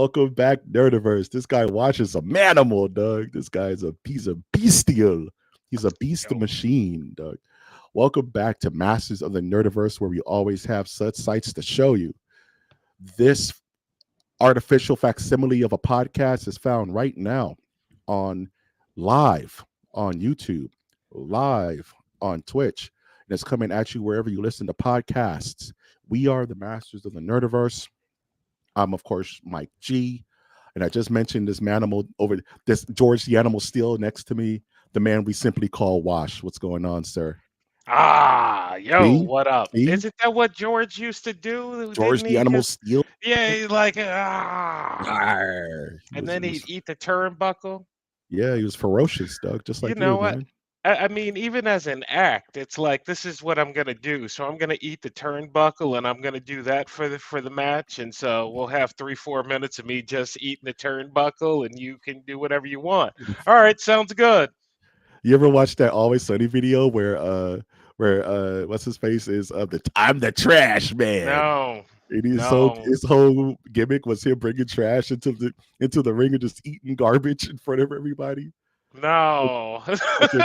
Welcome back, Nerdiverse. This guy watches a manimal, dog. This guy is he's a bestial. He's a beast Yo. machine, dog. Welcome back to Masters of the Nerdiverse, where we always have such sights to show you. This artificial facsimile of a podcast is found right now on live on YouTube, live on Twitch, and it's coming at you wherever you listen to podcasts. We are the Masters of the Nerdiverse. I'm, of course, Mike G. And I just mentioned this manimal over this George the Animal Steel next to me, the man we simply call Wash. What's going on, sir? Yo, See? what up? See? Isn't that what George used to do? George Didn't the he Animal just, Steel. yeah, he's like, Arr. and then he'd eat the turnbuckle? Yeah, he was ferocious, Doug, just You like know you, what? man. I mean, even as an act, it's like this is what I'm gonna do. So I'm gonna eat the turnbuckle, and I'm gonna do that for the match. And so we'll have 3-4 minutes of me just eating the turnbuckle, and you can do whatever you want. All right, sounds good. You ever watch that Always Sunny video where what's his face is I'm the trash man. No, And no, his whole gimmick was him bringing trash into the ring and just eating garbage in front of everybody. no. Fucking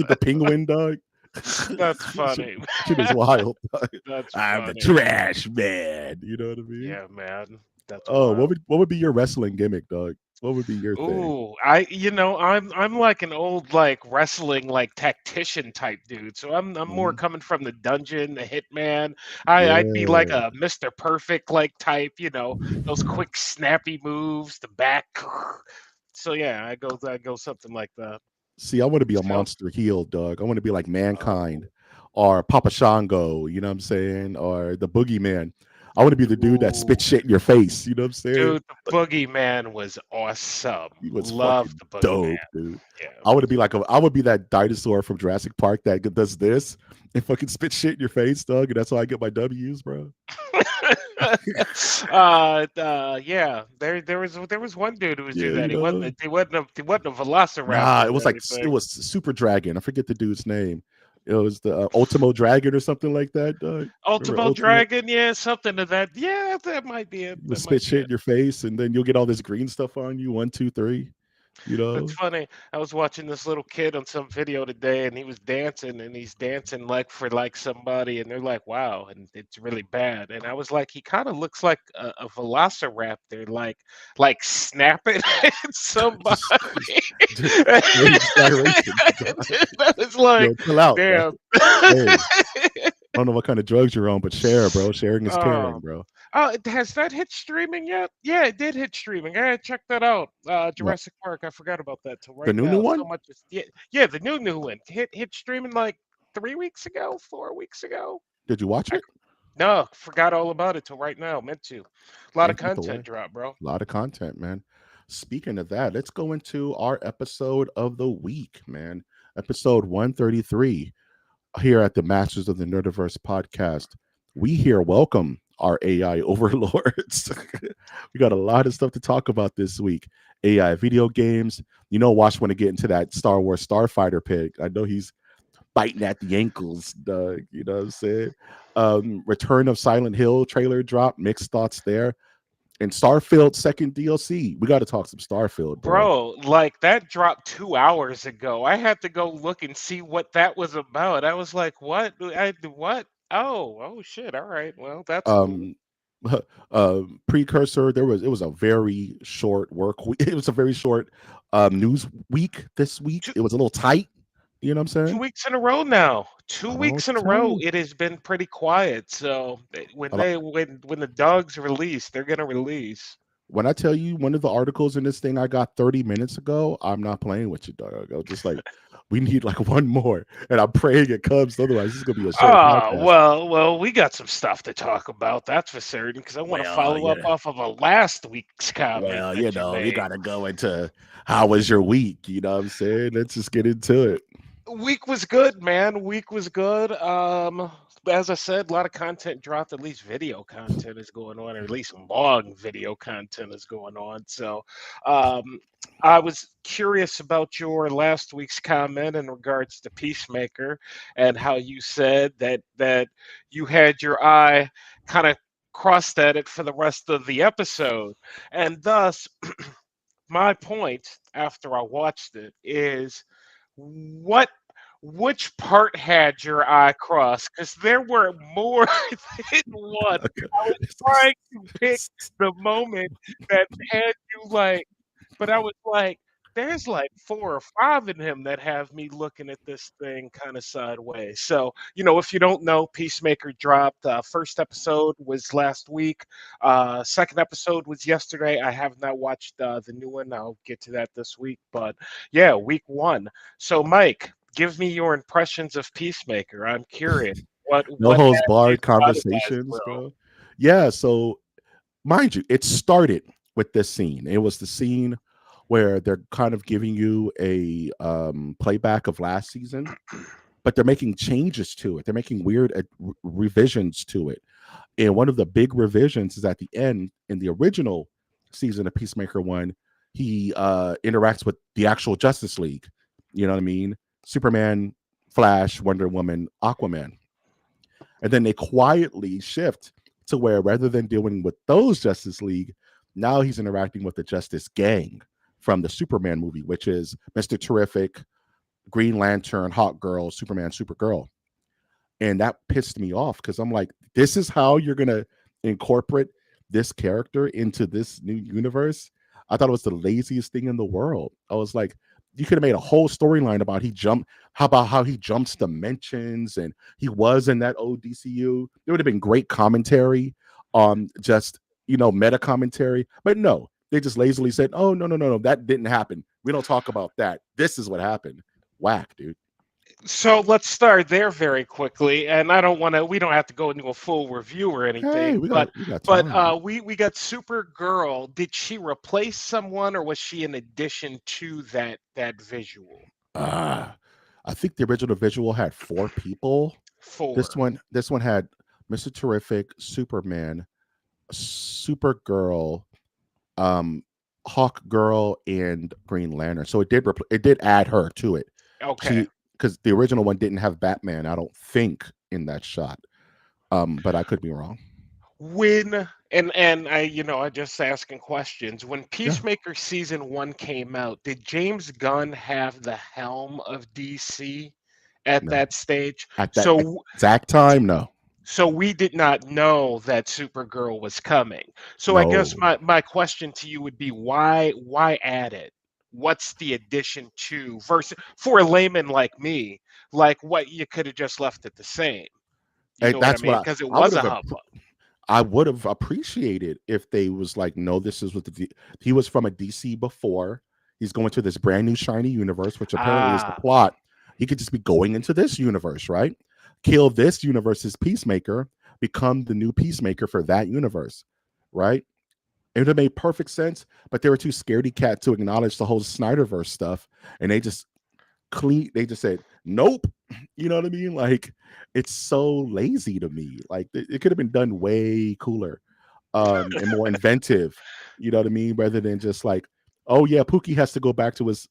the penguin, dog. That's shit, funny. shit is wild. Dog. That's I'm the funny. trash man. You know what I mean? Yeah, man. That's Oh, wild. what would be your wrestling gimmick, dog? What would be your thing? Ooh, I'm like an old like wrestling like tactician type dude. So I'm more Mhm. coming from the dungeon, the hitman. I'd be like Yeah. a Mr. Perfect like type, those quick snappy moves, the back. So yeah, I go something like that. See, I want to be a So, monster heel, dog. I want to be like Mankind oh, or Papa Shango, you know what I'm saying? Or the Boogeyman. I want to be the dude that spits ooh, shit in your face, you know what I'm saying? dude, the Boogeyman was awesome. He was Love fucking the Boogeyman. dope, dude. Yeah. I would be that dinosaur from Jurassic Park that does this and fucking spit shit in your face, dog, and that's how I get my W's, bro. Yeah. There was one dude who was doing Yeah, that. you know. He wasn't a velociraptor Nah, or it anything. was Super Dragon. I forget the dude's name. It was the Ultimo Dragon or something like that, dog. Remember Ultimo Ultimo? Dragon, yeah, something to that. Yeah, that might be it. You would That spit might be shit it. in your face, and then you'll get all this green stuff on you. One, two, three. You That's know. funny. I was watching this little kid on some video today, and he was dancing, and he's dancing like for like somebody, and they're like, "Wow," and it's really bad. And I was like, he kind of looks like a velociraptor, like snapping at somebody. Strange gyrations. I was like, Yo, chill out, dog. damn. Hey, I don't know what kind of drugs you're on, but share, bro. Sharing is caring, Oh, bro. has that hit streaming yet? Yeah, it did hit streaming. I gotta check that out. What Jurassic Park. I forgot about that till the right new now. So one? much is yeah, the new one hit streaming like 3 weeks ago, 4 weeks ago. Did you watch I, it? no, forgot all about it till right now. Meant to. A lot of Ain't that the way? content drop, bro. A lot of content, man. Speaking of that, let's go into our episode of the week, man. Episode 133 here at the Masters of the Nerdiverse podcast. We here welcome our AI overlords. We got a lot of stuff to talk about this week. AI video games. You know, Watch want to get into that Star Wars Starfighter pick. I know he's biting at the ankles, Doug. You know what I'm saying? Return of Silent Hill trailer drop. Mixed thoughts there. And Starfield second DLC. We got to talk some Starfield, bro. Bro, like that dropped 2 hours ago. I had to go look and see what that was about. I was like, what? What? Oh shit. All right. Well, that's cool. Um, precursor. It was a very short work week. It was a very short news week this week. Two, It was a little tight. You know what I'm two saying? weeks in a row now. Two I don't know what weeks in a to tell row, you. it has been pretty quiet. So A lot- when the dogs release, they're gonna release. When I tell you one of the articles in this thing I got 30 minutes ago, I'm not playing with you, dog. I was just like, we need like one more, and I'm praying it comes. Otherwise, this is gonna be a short Ah, podcast. well, we got some stuff to talk about. That's for certain. Because I want to Well, follow up yeah. off of a last week's comment Well, you that you know, you made. got to go into how was your week? You know what I'm saying? Let's just get into it. Week was good, man. Week was good. As I said, a lot of content dropped. At least video content is going on, or at least long video content is going on. So, um, I was curious about your last week's comment in regards to Peacemaker and how you said that you had your eye kind of cross-edit for the rest of the episode. And thus, my point after I watched it is what which part had your eye crossed? Because there were more than one. I was trying to pick the moment that had you like, but I was like, there's like four or five in him that have me looking at this thing kind of sideways. So, if you don't know, Peacemaker dropped. First episode was last week. Second episode was yesterday. I have not watched the new one. I'll get to that this week. But yeah, week one. So, Mike, give me your impressions of Peacemaker. I'm curious. No What holds had you barred sodomized, conversations, bro? bro. Yeah, so mind you, it started with this scene. It was the scene where they're kind of giving you a playback of last season, but they're making changes to it. They're making weird revisions to it. And one of the big revisions is at the end in the original season of Peacemaker 1, he interacts with the actual Justice League. You know what I mean? Superman, Flash, Wonder Woman, Aquaman. And then they quietly shift to where rather than dealing with those Justice League, now he's interacting with the Justice Gang from the Superman movie, which is Mr. Terrific, Green Lantern, Hawk Girl, Superman, Supergirl. And that pissed me off because I'm like, this is how you're going to incorporate this character into this new universe. I thought it was the laziest thing in the world. I was like, you could have made a whole storyline about how he jumps dimensions and he was in that old DCU. There would have been great commentary on just, meta commentary. But no, they just lazily said, oh, no, that didn't happen. We don't talk about that. This is what happened. Whack, dude. So let's start there very quickly, and I don't want to. We don't have to go into a full review or Hey, anything, we but got we got but time. we got Supergirl. Did she replace someone, or was she an addition to that visual? Ah, I think the original visual had 4 people. This Four. one, this one had Mr. Terrific, Superman, Supergirl, um, Hawk Girl, and Green Lantern. So it did add her to it. Okay. She because the original one didn't have Batman, I don't think, in that shot. But I could be wrong. When and I just asking questions. When Yeah, Peacemaker season one came out, did James Gunn have the helm of DC at no. that stage? At that So exact time, no. So we did not know that Supergirl was coming. So I guess No. my question to you would be why add it? What's the addition to versus for a layman like me, like what you could have just left it the same. You know what I That's mean? what Because it I would was a have humbug. I would have appreciated if they was like, no, this is what he was from a DC before. He's going to this brand new shiny universe, which apparently is the Ah, plot. He could just be going into this universe, right? Kill this universe's Peacemaker, become the new Peacemaker for that universe, right? It would have made perfect sense, but they were too scaredy cat to acknowledge the whole Snyderverse stuff, and they just said nope. You know what I mean? Like, it's so lazy to me. Like, it could have been done way cooler, and more inventive. You know what I mean? Rather than just like, oh yeah, Pookie has to go back to his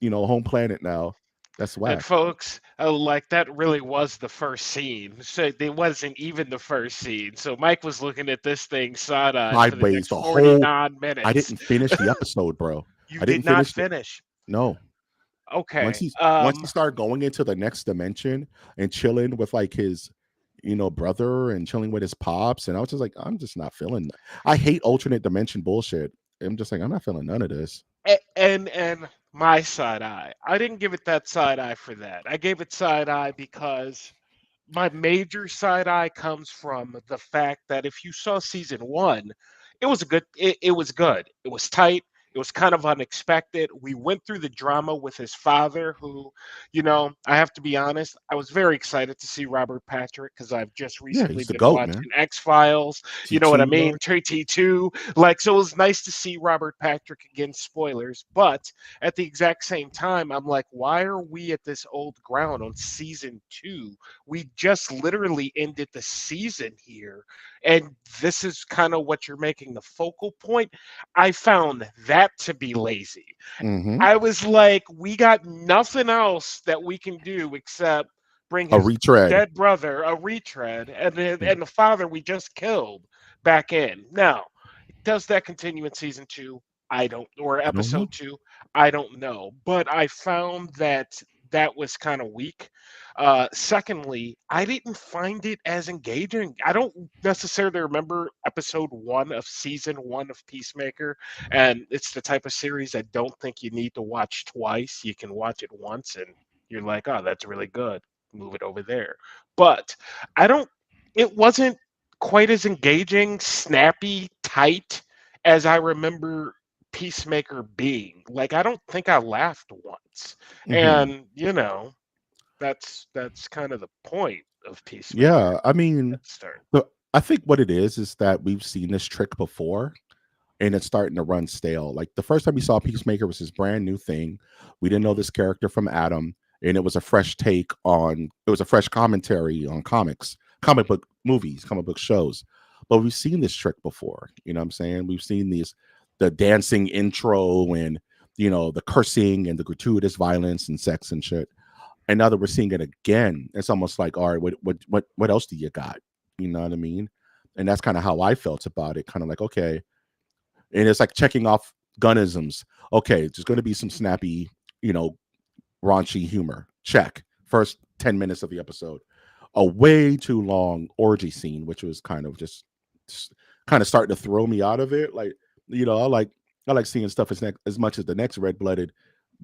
home planet now. That's and whack. folks, like that really was the first scene. So it wasn't even the first scene. So Mike was looking at this thing side-eyed for the Sideways, next the whole. 49 I minutes. didn't finish the episode, bro. You I didn't did not finish it. finish. No. Once Okay. he's once he started going into the next dimension and chilling with like his brother and chilling with his pops, and I was just like, I'm just not feeling that. I hate alternate dimension bullshit. I'm just like, I'm not feeling none of this. And my side eye. I didn't give it that side eye for that. I gave it side eye because my major side eye comes from the fact that if you saw season one, it was good. It was tight. It was kind of unexpected. We went through the drama with his father, who, I have to be honest, I was very excited to see Robert Patrick because I've just Yeah, recently he's the been goat, watching man. X Files. You know what I T2, mean? dog. T2. Like, so it was nice to see Robert Patrick again, spoilers. But at the exact same time, I'm like, why are we at this old ground on season two? We just literally ended the season here. And this is kind of what you're making the focal point. I found that to be lazy. Hmm. I was like, we got nothing else that we can do except bring A his retread. dead brother a retread, and Yeah. the father we just killed. back in. Now, does that continue in season two? I don't, or I don't know. episode two? I don't know. But I found that that was kind of weak. Secondly, I didn't find it as engaging. I don't necessarily remember episode one of season one of Peacemaker, and it's the type of series I don't think you need to watch twice. You can watch it once, and you're like, oh, that's really good. Move it over there. But I don't. It wasn't quite as engaging, snappy, tight as I remember Peacemaker being. Like I don't think I laughed once. Hmm. And, that's kind of the point of Peacemaker Yeah, I mean, at the start. I think what it is that we've seen this trick before, and it's starting to run stale. Like the first time we saw Peacemaker was this brand new thing. We didn't know Mhm. this character from Adam, and it was a fresh take on. It was a fresh commentary on comics, comic book movies, comic book shows. But we've seen this trick before. You know what I'm saying? We've seen the dancing intro and the cursing and the gratuitous violence and sex and shit. And now that we're seeing it again, it's almost like, all right, what else do you got? You know what I mean? And that's kind of how I felt about it. Kind of like, okay, and it's like checking off gunnisms. Okay, there's going to be some snappy, you know, raunchy humor. Check. First 10 minutes of the episode. A way too long orgy scene, which was kind of just kind of starting to throw me out of it. Like, I like seeing stuff as much as the next red blooded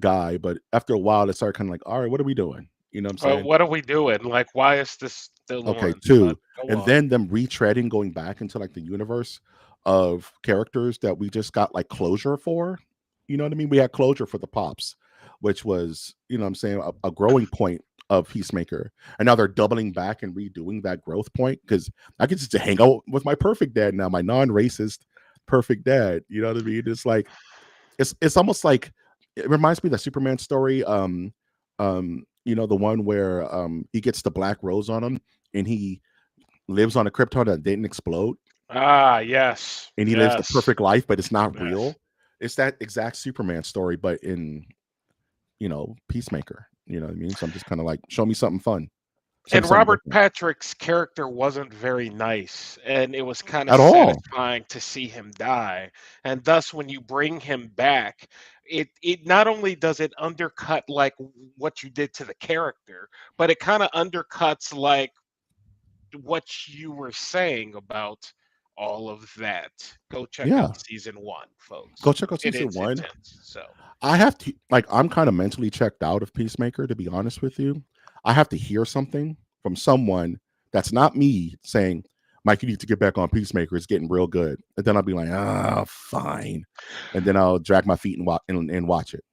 guy, but after a while, it started kind of like, all right, what are we doing? You know what I'm saying? What are we doing? Like, why is this still Okay, on? But two. go And on. then them retreading, going back into like the universe of characters that we just got like closure for. You know what I mean? We had closure for the Pops, which was, what I'm saying, a growing point of Peacemaker. And now they're doubling back and redoing that growth point because I get to hang out with my perfect dad now, my non-racist perfect dad. You know what I mean? It's like it's almost like it reminds me of the Superman story. The one where he gets the black rose on him and he lives on a Krypton that didn't explode Ah, yes. and he lives the Yes. perfect life, but it's not Yes. real. It's that exact Superman story, but in Peacemaker. You know what I mean? So I'm just kind of like, show me something fun, show me And something Robert different. Patrick's character wasn't very nice, and it was kind of At all. satisfying to see him die. And thus, when you bring him back, it not only does it undercut like what you did to the character, but it kind of undercuts like what you were saying about all of that. Go check Yeah. out season one, Go folks. check out It season is one. intense. So I have to like I'm kind of mentally checked out of Peacemaker, to be honest with you. I have to hear something from someone that's not me saying, Mike, you need to get back on Peacemaker. It's getting real good. And then I'll be like, fine. And then I'll drag my feet and watch it.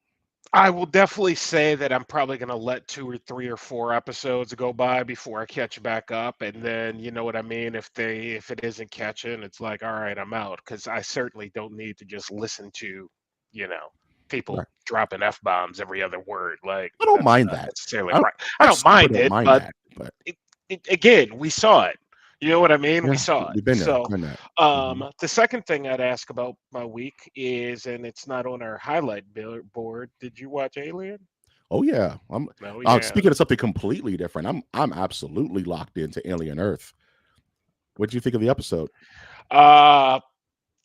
I will definitely say that I'm probably going to let two or three or four episodes go by before I catch back up, and then you know what I mean. If it isn't catching, it's like all right, I'm out because I certainly don't need to just listen to, you know, people Right. dropping f bombs every other word. Like I don't that's mind not that. necessarily I, right. I I don't super mind don't it, mind but that. But it, again, we saw it. You know what I mean? We yeah, saw it. we've been there, So, done that. Mhm. the second thing I'd ask about my week is, and it's not on our highlight board. Did you watch Alien? Oh yeah. I'm No, yeah. speaking of something completely different. I'm absolutely locked into Alien Earth. What did you think of the episode? Uh,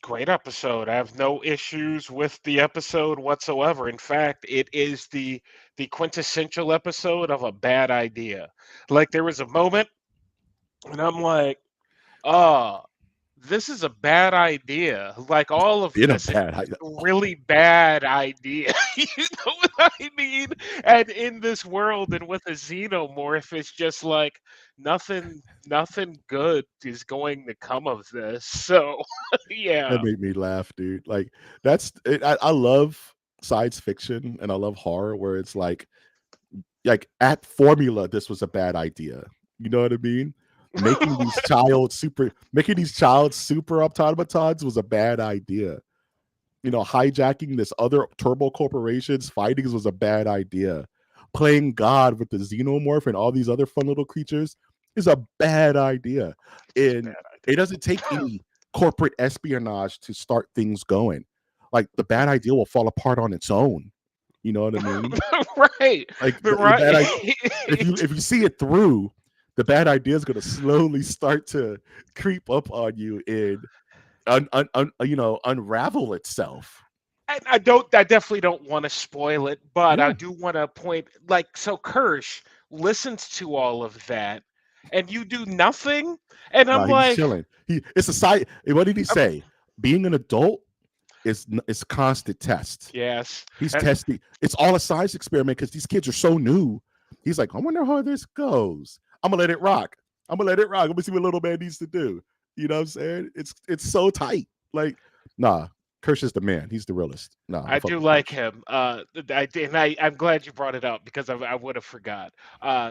Great episode. I have no issues with the episode whatsoever. In fact, it is the quintessential episode of a bad idea. Like there was a moment, and I'm like, oh, this is a bad idea. Like all of Been a this is bad idea. really bad idea. You know what I mean? And in this world and with a xenomorph, it's just like nothing good is going to come of this. So That yeah. made me laugh, dude. Like that's it, I love science fiction and I love horror where it's like at formula this was a bad idea. You know what I mean? Making these child super automatons was a bad idea. Hijacking this other turbo corporations fightings was a bad idea. Playing God with the xenomorph and all these other fun little creatures is a bad idea. It's a And bad it doesn't take idea. any corporate espionage to start things going. Like the bad idea will fall apart on its own. You know what I mean? Right. Like The the bad idea, right. if you see it through, the bad idea is going to slowly start to creep up on you and unravel itself. I definitely don't want to spoil it, but I Yeah. do want to point, like, so Kirsch listens to all of that, and you do nothing, and I'm No, he's like, chilling. It's a side. What did he I'm, say? Being an adult is constant test. yes, He's and testing. It's all a science experiment because these kids are so new. He's like, I wonder how this goes. I'm gonna let it rock. I'm gonna let it rock. I'm gonna see what little man needs to do. You know what I'm saying? It's so tight. Like, nah, Kirsch is the man. He's the realest. Nah, I I fuck do with like Kirsch. him. I'm glad you brought it up because I would have forgot.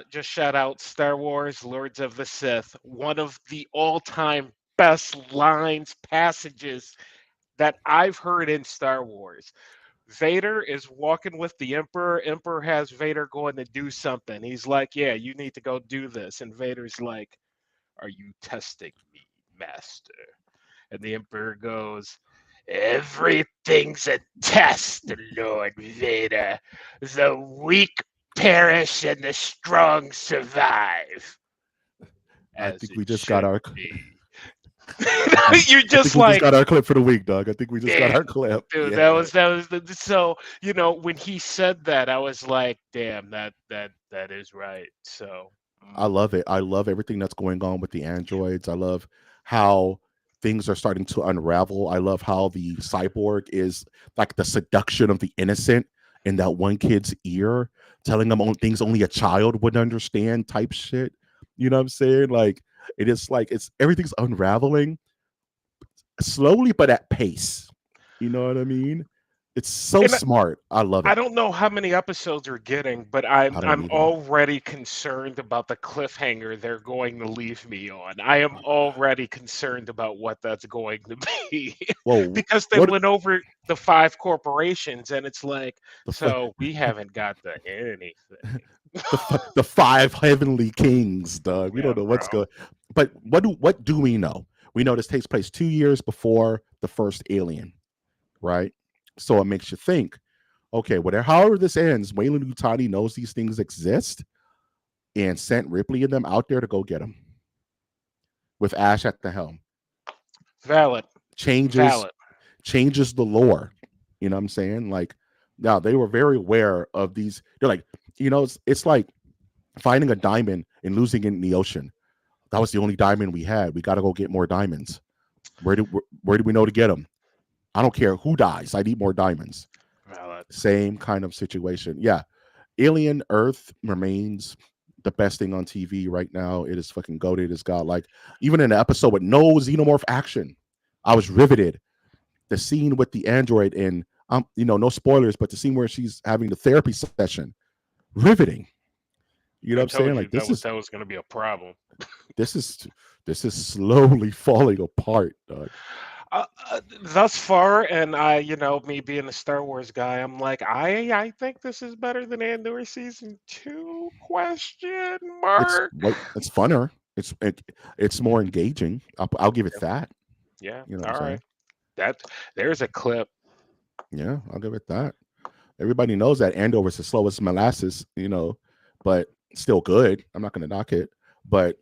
Just shout out Star Wars, Lords of the Sith, one of the all-time best lines, passages that I've heard in Star Wars. Vader is walking with the Emperor. Emperor has Vader going to do something. He's like, "Yeah, you need to go do this." And Vader's like, "Are you testing me, Master?" And the Emperor goes, "Everything's a test, Lord Vader. The weak perish and the strong survive, I as think it we just got should our. be." I think You're I think just we just like, got our clip for the week, Doug. I think we just got damn, our clip. dude, Yeah. so, when he said that, I was like, damn, that is right. So, I love it. I love everything that's going on with the androids. I love how things are starting to unravel. I love how the cyborg is like the seduction of the innocent in that one kid's ear, telling them on things only a child would understand type shit. You know what I'm saying? It is like it's everything's unraveling slowly but at pace. You know what I mean? It's so and smart. I love I it. don't know how many episodes we're getting, but I don't I'm either. already concerned about the cliffhanger they're going to leave me on. I am already concerned about what that's going to be Whoa, because they what went over the five corporations, and it's like, the fuck? so we haven't got the anything. The five heavenly kings, Doug. We Yeah, don't know what's bro. going. But what do we know? We know this takes place 2 years before the first Alien, right? So it makes you think. Okay, whatever. However this ends, Wayland Utani knows these things exist and sent Ripley and them out there to go get them with Ash at the helm. Valid, Changes valid. changes the lore. You know what I'm saying? Like now they were very aware of these. They're like, it's like finding a diamond and losing it in the ocean. That was the only diamond we had. We got to go get more diamonds. Where do we know to get them? I don't care who dies. I need more diamonds. Valid. Same kind of situation. Yeah. Alien Earth remains the best thing on TV right now. It is fucking goated. It's got like even in an episode with no xenomorph action. I was riveted. The scene with the android and no spoilers, but the scene where she's having the therapy session, riveting. You know I what I'm saying? told you Like this is that was going to be a problem. this is this is slowly falling apart, dog. Thus far, and me being a Star Wars guy, I'm like, I think this is better than Andor season two? Question It's mark. what it's funner. It's more engaging. I'll give it that. Yeah. You know what I'm All right. saying? That there's a clip. Yeah, I'll give it that. Everybody knows that Andor was the slowest molasses, but still good. I'm not going to knock it, but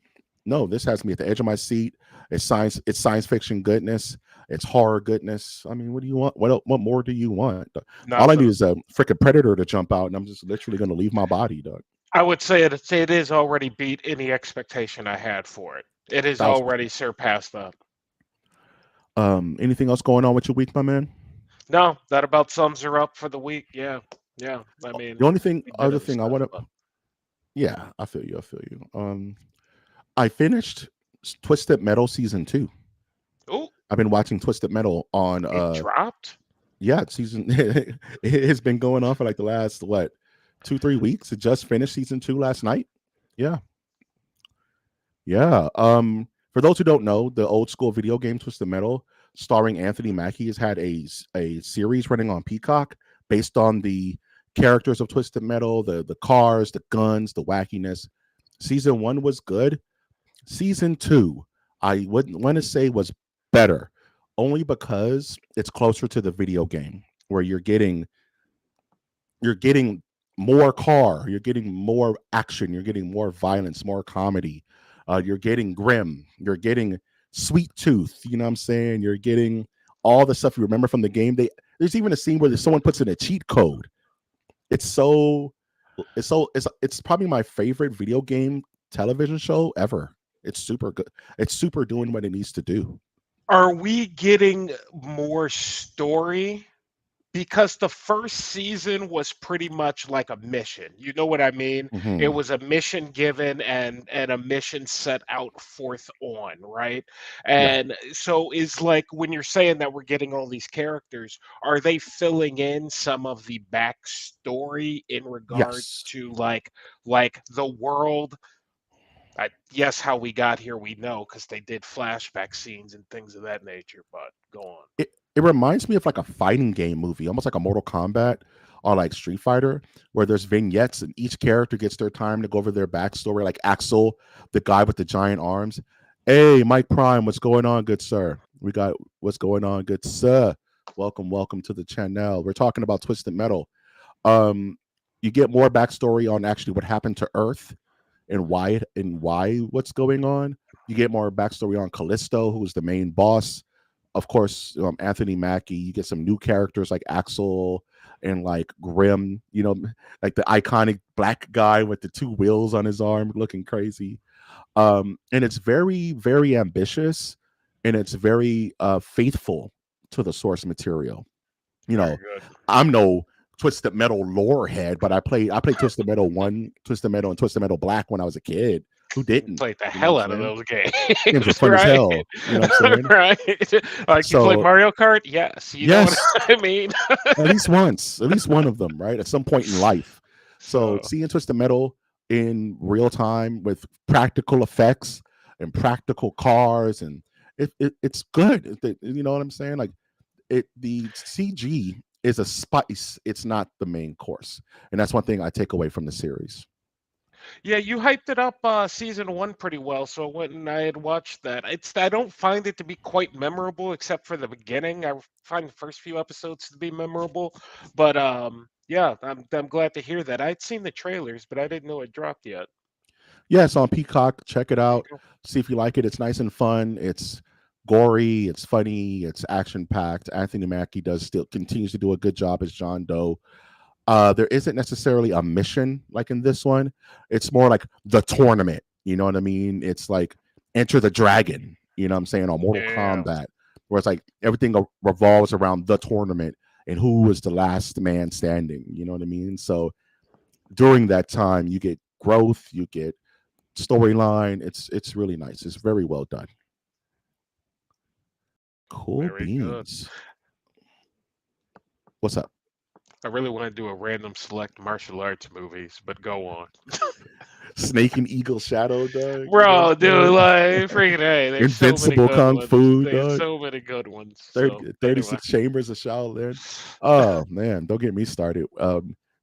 no, this has me at the edge of my seat. It's science fiction goodness. It's horror goodness. I mean, what do you want? What more do you want? All I need Nothing. is a freaking predator to jump out, and I'm just literally going to leave my body, dog. I would say it is already beat any expectation I had for it. It has 1000%. already surpassed that. Anything else going on with your week, my man? No, that about sums her up for the week. Yeah. Yeah. I The mean, only thing, we did other other thing I stuff, want to, but yeah, I feel you. I feel you. I finished Twisted Metal season 2. oh, I've been watching Twisted Metal on it dropped. yeah, season it has been going on for like the last 2-3 weeks. It just finished season 2 last night. Yeah. Yeah. For those who don't know, the old school video game Twisted Metal, starring Anthony Mackie, has had a series running on Peacock based on the characters of Twisted Metal, the cars, the guns, the wackiness. Season 1 was good. Season 2, I wouldn't want to say was better, only because it's closer to the video game where you're getting more car, you're getting more action, you're getting more violence, more comedy. You're getting Grim. You're getting Sweet Tooth. You know what I'm saying? You're getting all the stuff you remember from the game. There's even a scene where someone puts in a cheat code. It's so it's probably my favorite video game television show ever. It's super good. It's super doing what it needs to do. Are we getting more story? Because the first season was pretty much like a mission. You know what I mean? It Hmm. was a mission given and a mission set out forth on, right? Yeah. And so is like when you're saying that we're getting all these characters, are they filling in some of the backstory in regards Yes. to like the world? Yes, how we got here we know because they did flashback scenes and things of that nature. But go on. It reminds me of like a fighting game movie, almost like a Mortal Kombat or like Street Fighter, where there's vignettes and each character gets their time to go over their backstory. Like Axel, the guy with the giant arms. Hey, Mike Prime, what's going on, good sir? We got what's going on, good sir. Welcome to the channel. We're talking about Twisted Metal. Um, you get more backstory on actually what happened to Earth and why what's going on. You get more backstory on Callisto, who's the main boss. Of course, Anthony Mackie. You get some new characters like Axel and like Grim. Like the iconic black guy with the two wheels on his arm, looking crazy. And it's very, very ambitious, and it's very faithful to the source material. you Very know, good. I'm no Twisted Metal lore head, but I played Twisted Metal 1, Twisted Metal, and Twisted Metal Black when I was a kid. Who didn't? Played the You know what I'm hell out of saying? those Games were games, fun as right? hell. You know what I'm saying? Right. Like you play So Mario Kart? Yes. You know what yes, I mean? at least one of them, right? At some point in life. So So seeing Twisted Metal in real time with practical effects and practical cars, and it's good. You know what I'm saying? Like the CG is a spice. It's not the main course, and that's one thing I take away from the series. yeah, you hyped it up season one pretty well. So when I had watched that, I don't find it to be quite memorable except for the beginning. I find the first few episodes to be memorable. But yeah, I'm glad to hear that. I'd seen the trailers, but I didn't know it dropped yet. Yeah, it's on Peacock. Check it out. Okay. See if you like it. It's nice and fun. It's gory. It's funny. It's action packed. Anthony Mackie does still continues to do a good job as John Doe. There isn't necessarily a mission like in this one. It's more like the tournament. You know what I mean? It's like Enter the Dragon. You know what I'm saying? Or Mortal Yeah. Kombat, where it's like everything revolves around the tournament and who is the last man standing. You know what I mean? So during that time, you get growth, you get storyline. It's really nice. It's very well done. Cool Very good. beans. What's up? I really want to do a random select martial arts movies, but go on. Snake and Eagle Shadow, dog. You know Bro, what I'm dude, like freaking hey, there's so many Invincible good Kung ones. Fu, There's dog. so many good ones. 30, So anyway. 36 Chambers of Shaolin. Oh man, don't get me started.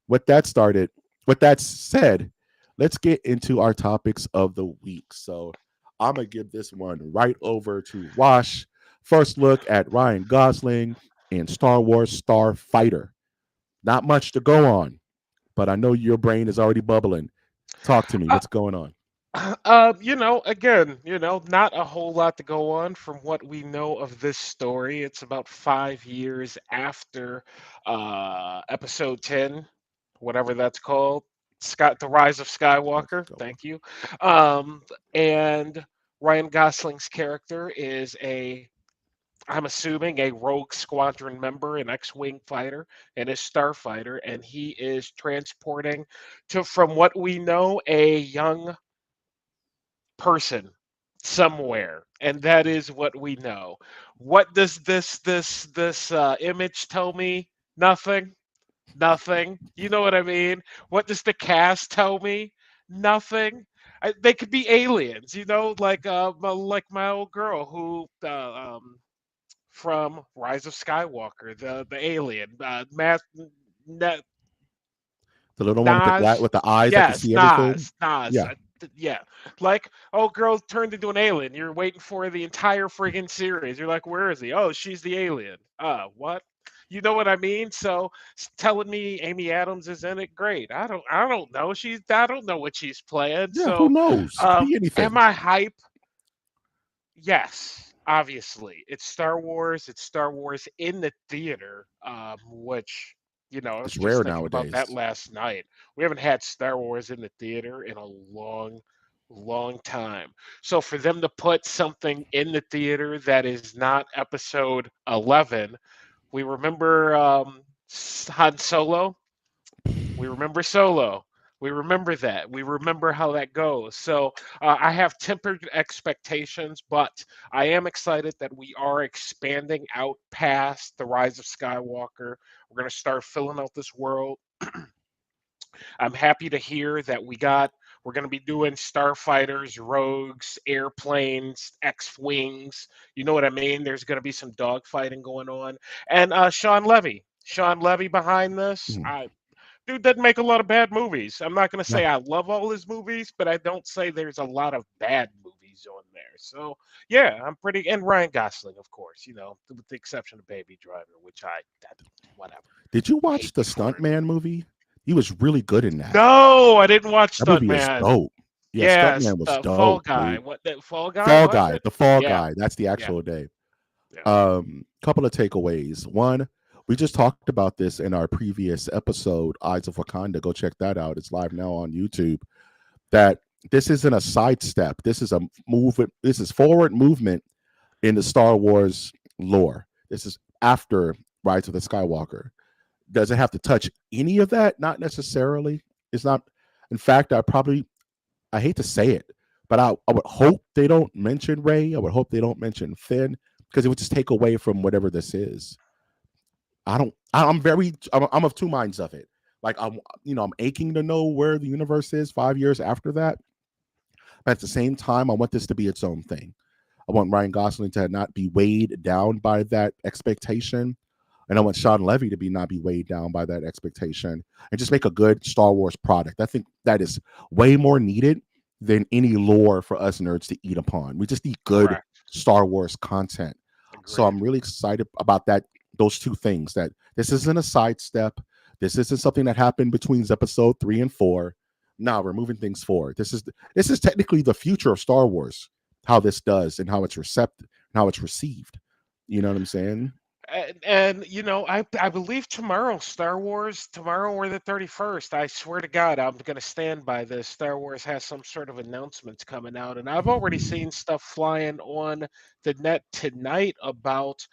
With that started, with that said, let's get into our topics of the week. So I'm gonna give this one right over to Wash. First look at Ryan Gosling in Star Wars Starfighter. Not much to go on, but I know your brain is already bubbling. Talk to me. Uh, What's going on? again, not a whole lot to go on from what we know of this story. It's about 5 years after episode 10, whatever that's called. Scott, The Rise of Let's Skywalker. go. Thank you. And Ryan Gosling's character is I'm assuming a rogue squadron member, an X-wing fighter, and a starfighter, and he is transporting from what we know, a young person somewhere, and that is what we know. What does this image tell me? Nothing. Nothing. You know what I mean? What does the cast tell me? Nothing. They could be aliens, like my old girl who from Rise of Skywalker, the alien, Na- The little one with Nas. with the eyes that can Yes, see everything. Nas. Yeah. Yeah, like oh, girl turned into an alien. You're waiting for the entire friggin' series. You're like, where is he? Oh, she's the alien. What? You know what I mean? So telling me Amy Adams is in it, great. I don't know. I don't know what she's playing. Yeah, who So knows? It could be am anything. I hype? Yes, obviously. It's Star Wars. It's Star Wars in the theater, which, I was It's just rare thinking about that nowadays. last night. We haven't had Star Wars in the theater in a long, long time. So for them to put something in the theater that is not episode 11, we remember Han Solo. We remember Solo. We remember that. We remember how that goes. So I have tempered expectations, but I am excited that we are expanding out past the Rise of Skywalker. We're going to start filling out this world. I'm happy to hear that we're going to be doing starfighters, rogues, airplanes, X-wings. You know what I mean? There's going to be some dogfighting going on. And Sean Levy behind this. Mhm. Dude doesn't make a lot of bad movies. I'm not going to say No, I love all his movies, but I don't say there's a lot of bad movies on there. So yeah, I'm pretty. And Ryan Gosling, of course, with the exception of Baby Driver, which whatever. did you watch Hate the me for it. Stuntman movie? He was really good in that. No, I didn't watch That movie is Stuntman. dope. Yeah, Yes, Stuntman was the Fall dope, Guy. dude. What the Fall Guy? Fall Was Guy, it? the Fall Yeah, Guy. That's the yeah, actual day. yeah. Couple of takeaways. One, we just talked about this in our previous episode, Eyes of Wakanda. Go check that out. It's live now on YouTube. That this isn't a sidestep. This is a movement. This is forward movement in the Star Wars lore. This is after Rise of the Skywalker. Does it have to touch any of that? Not necessarily. It's not. In fact, I hate to say it, but I would hope they don't mention Ray. I would hope they don't mention Finn because it would just take away from whatever this is. I don't. I'm of two minds of it. Like I'm aching to know where the universe is 5 years after that. But at the same time, I want this to be its own thing. I want Ryan Gosling to not be weighed down by that expectation. And I want Sean Levy to be not be weighed down by that expectation and just make a good Star Wars product. I think that is way more needed than any lore for us nerds to eat upon. We just need good Correct. Star Wars content. So Agreed. I'm really excited about that, those two things. That this isn't a sidestep. This isn't something that happened between episode 3 and 4. No, we're moving things forward. This is technically the future of Star Wars, how this does and how it's receptive and how it's received. You know what I'm saying? And I believe tomorrow, Star Wars, tomorrow or the 31st, I swear to God, I'm going to stand by this. Star Wars has some sort of announcements coming out, and I've already seen stuff flying on the net tonight about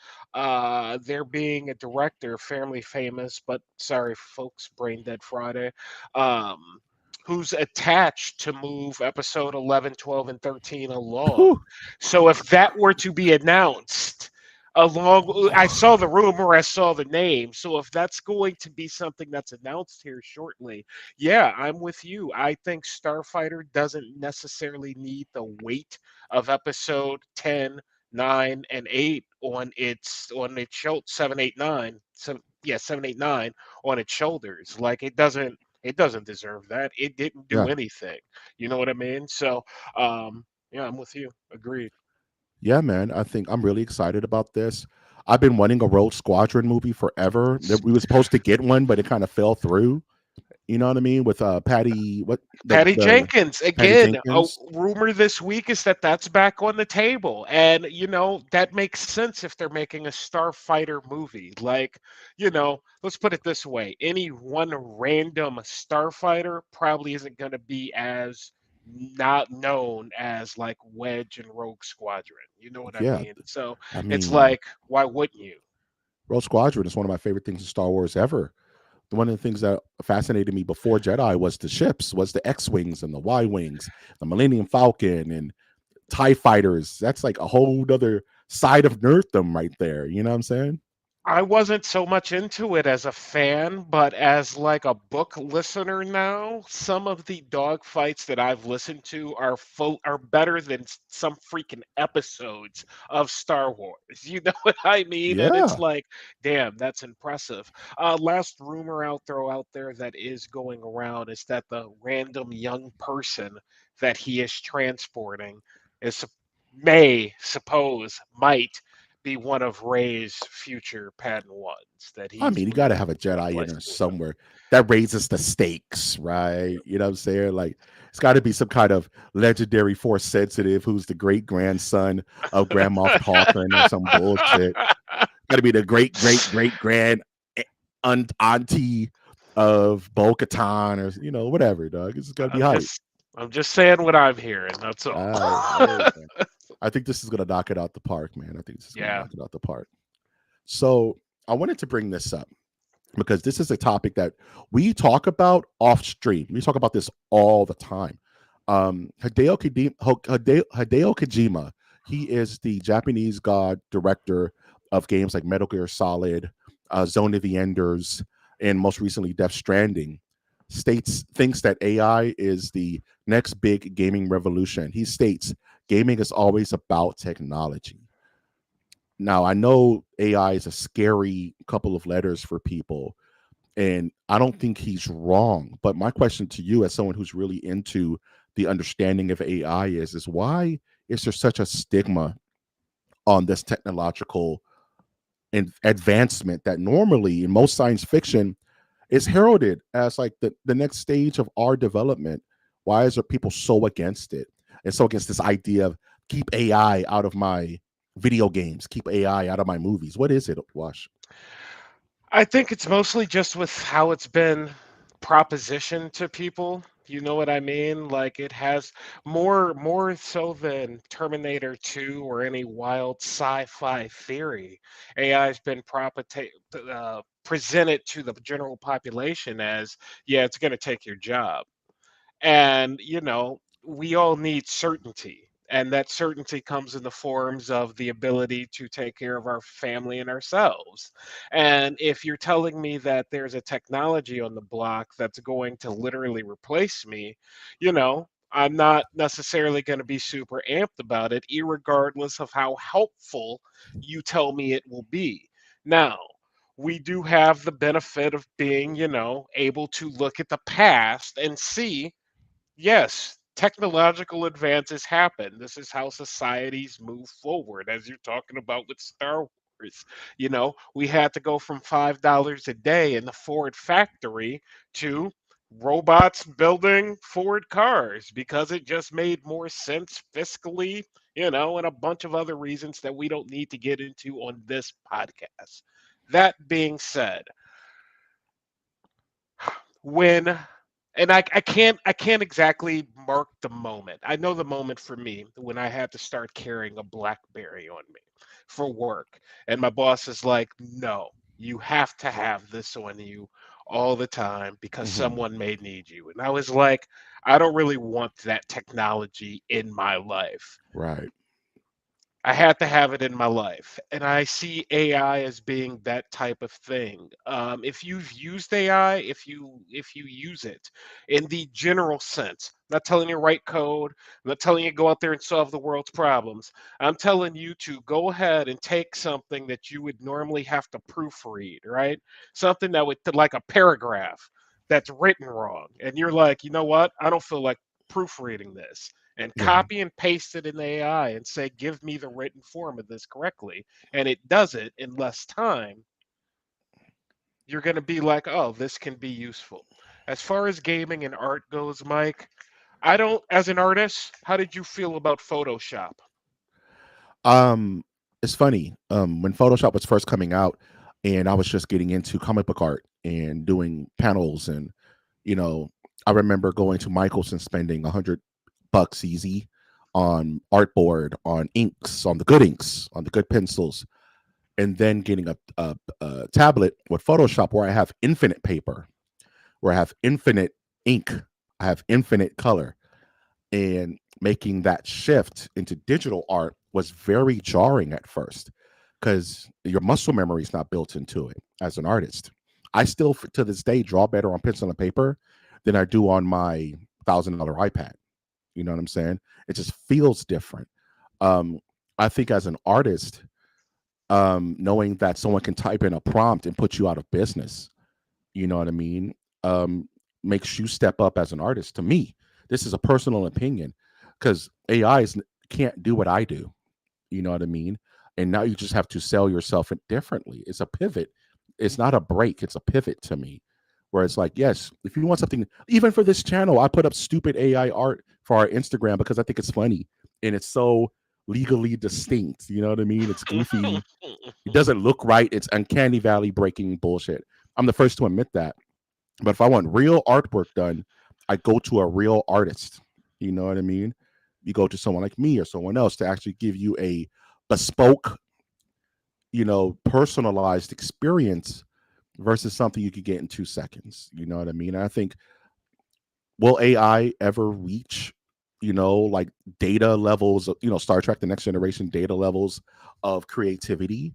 there being a director, fairly famous, but sorry, folks, Brain Dead Friday, um, who's attached to move episode 11, 12, and 13 along. Whew. So if that were to be announced, I saw the rumor, I saw the name. So if that's going to be something that's announced here shortly, yeah, I'm with you. I think Starfighter doesn't necessarily need the weight of episode 10, 9, and 8 on its shoulder, 7, 8, 9. So yeah, 7, 8, 9 on its shoulders. Like it doesn't deserve that. It didn't do Yeah. anything. You know what I mean? So yeah, I'm with you. Agreed. Yeah, man. I think I'm really excited about this. I've been wanting a Rogue Squadron movie forever. We were supposed to get one, but it kind of fell through. You know what I mean? With Patty, what Patty the Jenkins Patty again. A Jenkins. rumor this week is that that's back on the table, and that makes sense if they're making a Starfighter movie. Like, let's put it this way: any one random Starfighter probably isn't going to be as not known as like Wedge and Rogue Squadron. You know what I Yeah, mean? So I it's mean, like, why wouldn't you? Rogue Squadron is one of my favorite things in Star Wars ever. One of the things that fascinated me before Jedi was the ships, was the X-wings and the Y-wings, the Millennium Falcon and TIE fighters. That's like a whole other side of nerddom right there. You know what I'm saying? I wasn't so much into it as a fan, but as like a book listener now, some of the dog fights that I've listened to are better than some freaking episodes of Star Wars. You know what I mean? And it's Yeah. like, damn, that's impressive. Last rumor out there that is going around is that the random young person that he is transporting is may suppose might be one of Ray's future patent ones that I he's mean, you got to have believing a to Jedi in replace there me with. somewhere. That raises the stakes, right? You know what I'm saying? Like, it's got to be some kind of legendary force sensitive who's the great grandson of Grand Moff Tarkin or some bullshit. Got to be the great great great grand auntie of Bo Katan or whatever, dog. It's got to be I'm hype. just I'm just saying what I'm hearing. That's all. Hey, man. I think this is gonna knock it out the park, man. I think this is gonna Yeah. knock it out the park. So I wanted to bring this up because this is a topic that we talk about off stream. We talk about this all the time. Hideo Kojima, he is the Japanese god director of games like Metal Gear Solid, Zone of the Enders, and most recently Death Stranding. Thinks that AI is the next big gaming revolution. He states gaming is always about technology. Now, I know AI is a scary couple of letters for people, and I don't think he's wrong. But my question to you, as someone who's really into the understanding of AI, is why is there such a stigma on this technological advancement that normally in most science fiction is heralded as like the next stage of our development? Why is there people so against it and so against this idea of keep AI out of my video games, keep AI out of my movies? What is it, Wash? I think it's mostly just with how it's been propositioned to people. You know what I mean? Like it has more so than Terminator 2 or any wild sci-fi theory. AI has been presented to the general population as, yeah, it's going to take your job. And, we all need certainty. And that certainty comes in the forms of the ability to take care of our family and ourselves. And if you're telling me that there's a technology on the block that's going to literally replace me, I'm not necessarily going to be super amped about it, irregardless of how helpful you tell me it will be. Now, we do have the benefit of being, able to look at the past and see, yes, technological advances happen. This is how societies move forward, as you're talking about with Star Wars. We had to go from $5 a day in the Ford factory to robots building Ford cars because it just made more sense fiscally, and a bunch of other reasons that we don't need to get into on this podcast. That being said, when I can't exactly mark the moment. I know the moment for me when I had to start carrying a BlackBerry on me for work. And my boss is like, "No, you have to have this on you all the time because Hmm. someone may need you." And I was like, "I don't really want that technology in my life." Right. I had to have it in my life, and I see AI as being that type of thing. If you've used AI, if you use it in the general sense, I'm not telling you to write code, I'm not telling you to go out there and solve the world's problems. I'm telling you to go ahead and take something that you would normally have to proofread, right? Something that would like a paragraph that's written wrong, and you're like, you know what? I don't feel like proofreading this, and Yeah. copy and paste it in the AI and say, give me the written form of this correctly, and it does it in less time, you're going to be like, oh, this can be useful. As far as gaming and art goes, Mike, I don't, as an artist, how did you feel about Photoshop? Um, it's funny. When Photoshop was first coming out, and I was just getting into comic book art and doing panels, and you know, I remember going to Michaels and spending $100 easy on artboard, on inks, on the good inks, on the good pencils, and then getting a tablet with Photoshop where I have infinite paper, where I have infinite ink, I have infinite color, and making that shift into digital art was very jarring at first because your muscle memory is not built into it as an artist. I still, to this day, draw better on pencil and paper than I do on my $1,000 iPad. You know what I'm saying? It just feels different. Um, I think as an artist, knowing that someone can type in a prompt and put you out of business, you know what I mean, um, makes you step up as an artist. To me, this is a personal opinion because can't do what I do. You know what I mean? and now you just have to sell yourself differently. It's a pivot. It's not a break. It's a pivot to me, where it's like, yes, if you want something, even for this channel, I put up stupid AI art for our Instagram because I think it's funny and it's so legally distinct. You know what I mean? It's goofy. It doesn't look right. It's uncanny valley breaking bullshit. I'm the first to admit that. But if I want real artwork done, I go to a real artist. You know what I mean? You go to someone like me or someone else to actually give you a bespoke, personalized experience versus something you could get in 2 seconds. You know what I mean? And I think, will AI ever reach, like data levels of, Star Trek, the Next Generation data levels of creativity?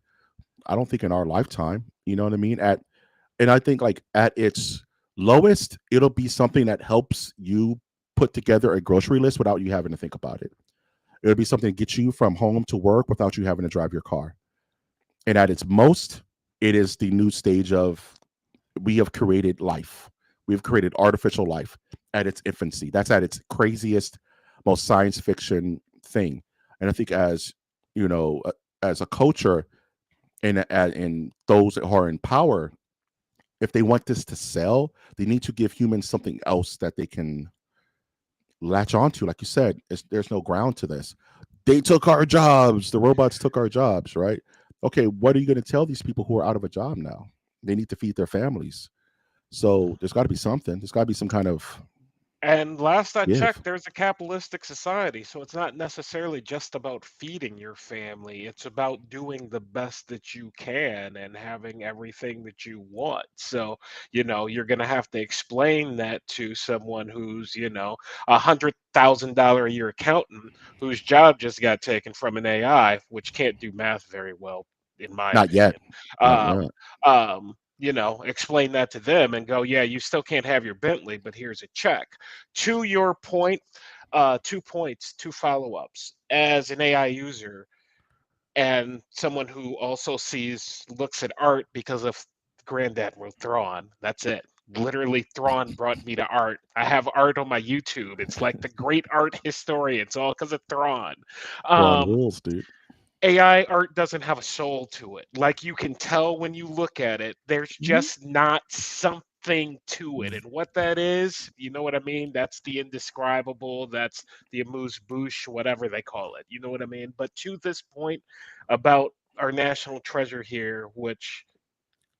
I don't think in our lifetime. You know what I mean? And I think like at its lowest, it'll be something that helps you put together a grocery list without you having to think about it. It'll be something that gets you from home to work without you having to drive your car. And at its most, it is the new stage of, we have created life. We've created artificial life at its infancy. That's at its craziest, most science fiction thing. And I think as a culture, and those who are in power, if they want this to sell, they need to give humans something else that they can latch onto. Like you said, there's no ground to this. They took our jobs. The robots took our jobs, right? Okay, what are you going to tell these people who are out of a job now? They need to feed their families. So there's got to be something. There's got to be some kind of And last I give. checked, there's a capitalistic society, so it's not necessarily just about feeding your family. It's about doing the best that you can and having everything that you want. So, you're going to have to explain that to someone who's, $100,000 a year accountant whose job just got taken from an AI, which can't do math very well, in my Not yet. opinion. Not Um, yet. explain that to them and go, yeah, you still can't have your Bentley, but here's a check. To your point, 2 points, two follow-ups. As an AI user and someone who also looks at art because of Grand Admiral Thrawn, that's it. Literally, Thrawn brought me to art. I have art on my YouTube. It's like the great art historian. It's all because of Thrawn. Thrawn Um, rules, dude. AI art doesn't have a soul to it. Like you can tell when you look at it, there's Mhm. just not something to it. And what that is, you know what I mean? That's the indescribable, that's the amuse bouche, whatever they call it. You know what I mean? But to this point about our national treasure here, which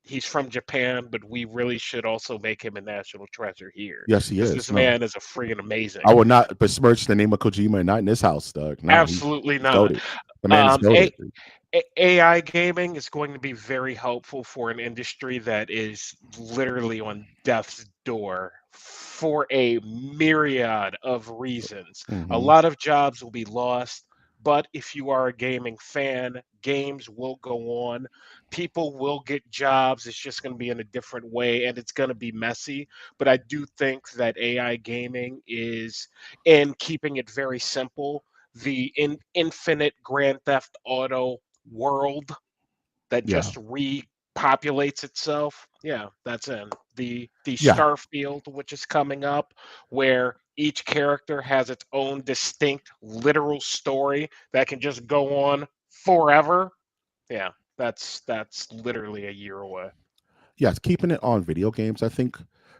he's from Japan, but we really should also make him a national treasure here Yes, he because is. this No, man is a friggin' amazing. I would not besmirch the name of Kojima, not in this house, Doug. Nah, Absolutely he's not. goaded. The man is goaded. AI gaming is going to be very helpful for an industry that is literally on death's door for a myriad of reasons. A Mm-hmm. lot of jobs will be lost, but if you are a gaming fan, games will go on. People will get jobs. It's just going to be in a different way and it's going to be messy. But I do think that AI gaming is, in keeping it very simple, the infinite Grand Theft Auto world that Yeah, just repopulates itself. Yeah, that's in the yeah, Starfield, which is coming up, where each character has its own distinct literal story that can just go on forever. Yeah, that's literally a year away. yes. Keeping it on video games, I think,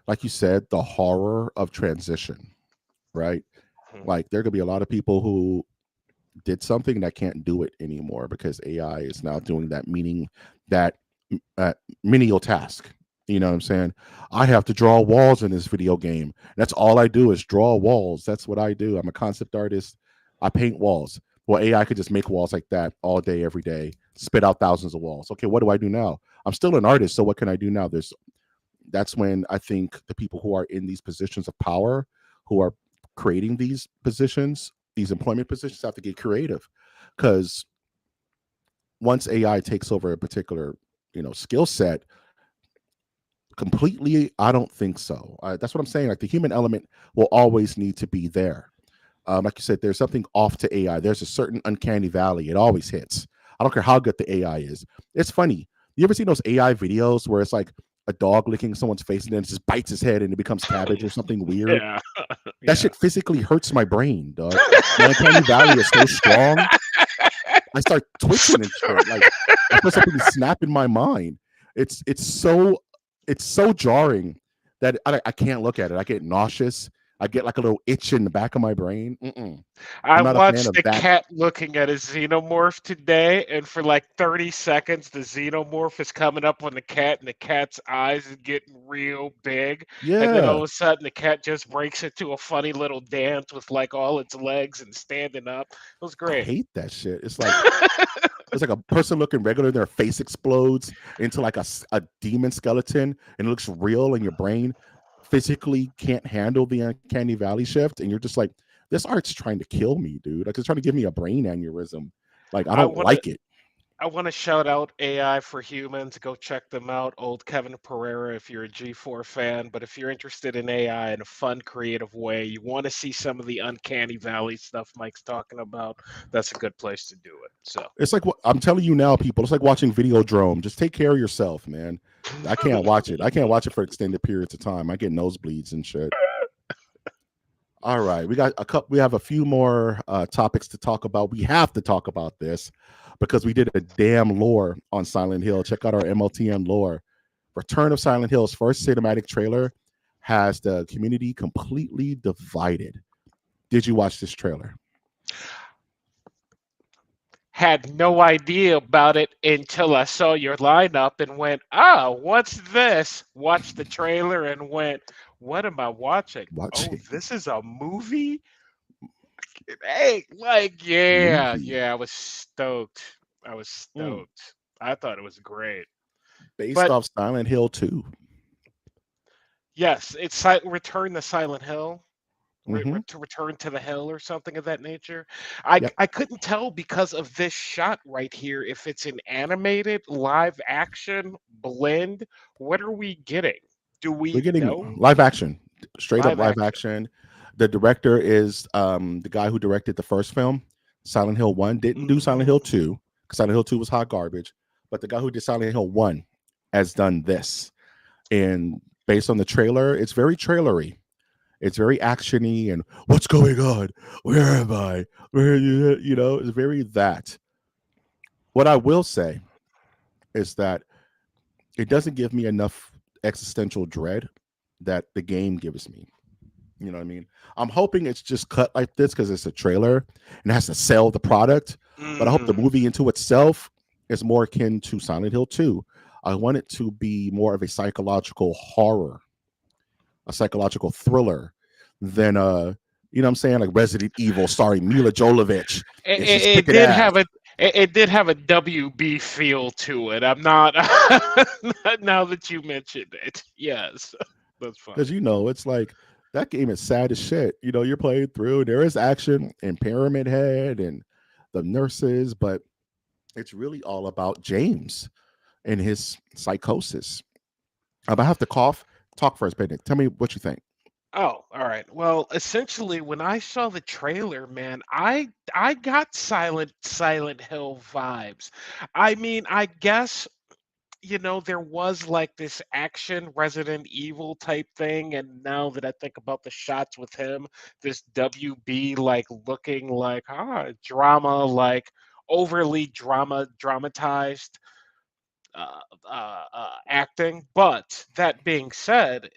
like you said, the horror of transition, right? Mhm. Like there could be a lot of people who did something that can't do it anymore because AI is now doing that uh, menial task. You know what I'm saying? I have to draw walls in this video game. That's all I do is draw walls. That's what I do. I'm a concept artist. I paint walls. Well, AI could just make walls like that all day, every day, spit out thousands of walls. Okay, what do I do now? I'm still an artist, so what can I do now? That's when I think the people who are in these positions of power, who are creating these positions, these employment positions, have to get creative, because once AI takes over a particular skill set completely, I don't think so. That's what I'm saying. Like the human element will always need to be there. Like you said, there's something off to AI. There's a certain uncanny valley. It always hits. I don't care how good the AI is. It's funny. You ever seen those AI videos where it's like a dog licking someone's face and then it just bites his head and it becomes cabbage or something weird? Yeah, That yeah. shit physically hurts my brain, dog. My uncanny valley is so strong. I start twitching and shit. Like I feel something snap in my mind. It's so it's so jarring that I can't look at it. I get nauseous. I get like a little itch in the back of my brain. I I'm not a fan watched of the that. cat looking at his xenomorph today, and for like 30 seconds, the xenomorph is coming up on the cat, and the cat's eyes is getting real big. And then all Yeah, of a sudden, the cat just breaks into a funny little dance with like all its legs and standing up. It was I great. hate that shit. It's like a person looking regular, their face explodes into like a demon skeleton, and it looks real, and your brain physically can't handle the uncanny valley shift, and you're just like, this art's trying to kill me, dude. Like it's trying to give me a brain aneurysm. Like I I don't want to like it. I want to shout out AI for Humans. Go check them out. Old Kevin Pereira, if you're a G4 fan. But if you're interested in AI in a fun, creative way, you want to see some of the uncanny valley stuff Mike's talking about, that's a good place to do it. So, It's like what I'm telling you now, people. It's like watching Videodrome. Just take care of yourself, man. I can't watch it. I can't watch it for extended periods of time. I get nosebleeds and shit. All right, we got a couple. We have a few more topics to talk about. We have to talk about this because we did a damn lore on Silent Hill. Check out our MOTN lore. Return of Silent Hill's first cinematic trailer has the community completely divided. Did you watch this trailer? had no idea about it until I saw your lineup and went, "Oh, what's this?" Watched the trailer and went, "What am I watching? Oh, Watching this is a movie." Hey, like, movie yeah, I was stoked. I was mm, stoked. I thought it was great. based But off Silent Hill 2. yes, it's Return to Silent Hill, Mm-hmm. to Return to the Hill or something of that nature. Yep, I couldn't tell because of this shot right here if it's an animated live action blend. What are we getting? Do we're we getting know? live action, straight up Live live action. action. The director is the guy who directed the first film, Silent Hill 1. Didn't do Silent Hill Mm, 2 because Silent Hill 2 was hot garbage. But the guy who did Silent Hill 1 has done this. And based on the trailer, it's very trailery. It's very actiony and what's going on? Where am I? Where are you? You know, it's very that. What I will say is that it doesn't give me enough existential dread that the game gives me. You know what I mean? I'm hoping it's just cut like this because it's a trailer and it has to sell the product. But I hope the mm. movie into itself is more akin to Silent Hill 2. I want it to be more of a psychological horror, a psychological thriller than you know what I'm saying, like Resident Evil starring Mila Jovovich. It, And she's it, it kicking did ass. have a it did have a WB feel to it. I'm not now that you mentioned it. Yes, that's Because funny. you know, it's like that game is sad as shit. You know, you're playing through, there is action and Pyramid Head and the nurses, but it's really all about James and his psychosis. I have to cough. Talk first, Bennett. Tell me what you think. Oh, all right. Well, essentially, when I saw the trailer, man, I got Silent Hill vibes. I mean, I guess there was like this action Resident Evil type thing, and now that I think about the shots with him, this WB like looking like drama, like overly dramatized acting. But that being said,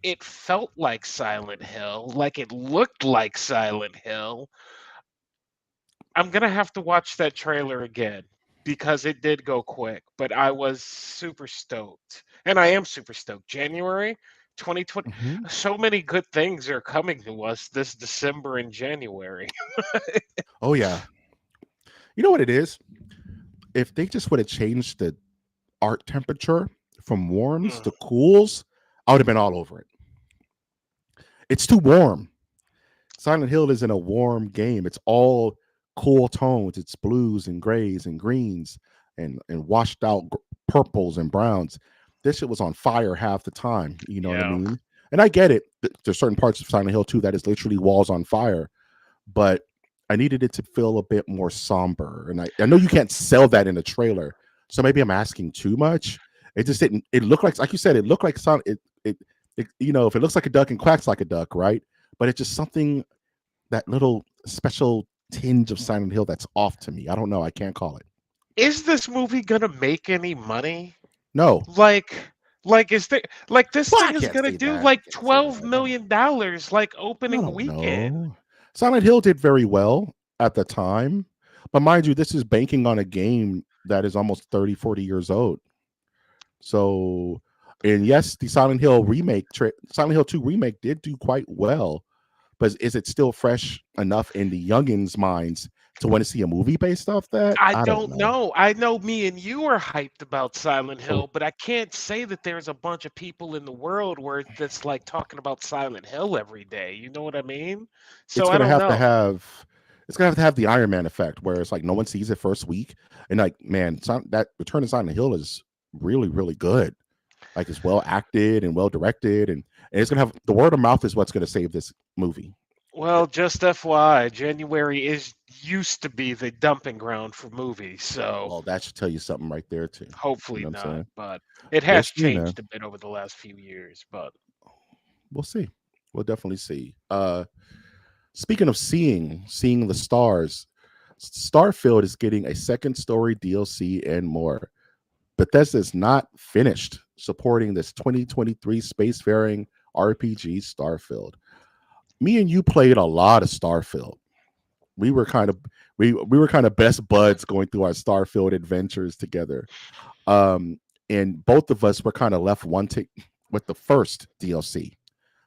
it felt like Silent Hill, like it looked like Silent Hill. I'm gonna have to watch that trailer again because it did go quick, but I was super stoked. And I am super stoked. January 2020, Hmm. so many good things are coming to us this December and January. Oh yeah, you know what it is? If they just would have changed the art temperature from warms Mm, to cools, I would have been all over it. It's too warm. Silent Hill isn't a warm game. It's all cool tones. It's blues and grays and greens and washed out purples and browns. This shit was on fire half the time. You know what I yeah. mean? And I get it. There's certain parts of Silent Hill 2 that is literally walls on fire, but I needed it to feel a bit more somber. And I know you can't sell that in a trailer, so maybe I'm asking too much. It just didn't. It looked like you said, it looked like it. You know, if it looks like a duck and quacks like a duck, right? But it's just something, that little special tinge of Silent Hill that's off to me. I don't know. I can't call it. Is this movie gonna make any money? No. Like, is there like this Well, I thing is can't gonna say do that. like I can't say $12 that. million like I opening don't weekend? know. Silent Hill did very well at the time. But mind you, this is banking on a game that is almost 30, 40 years old. So, and yes, the Silent Hill 2 remake did do quite well. But is it still fresh enough in the youngins' minds to want to see a movie based off that? I I don't don't know. know. I know me and you are hyped about Silent Oh, Hill, but I can't say that there's a bunch of people in the world where that's like talking about Silent Hill every day. You know what I mean? So it's I gonna don't have to know. have it's gonna have to have the Iron Man effect, where it's like no one sees it first week, and like man, that Return of Silent Hill is really really good. Like it's well acted and well directed, and it's gonna have the word of mouth is what's gonna save this movie. Well, just FYI, January is used to be the dumping ground for movies, so Well, that should tell you something right there too. You hopefully know what I'm not. saying? But it We'll has see, man. changed a bit over the last few years. But We'll see. We'll definitely see. Speaking of seeing the stars, Starfield is getting a second story DLC and more. Bethesda is not finished supporting this 2023 spacefaring RPG Starfield. Me and you played a lot of Starfield. We were kind of we were kind of best buds going through our Starfield adventures together. And both of us were kind of left wanting with the first DLC.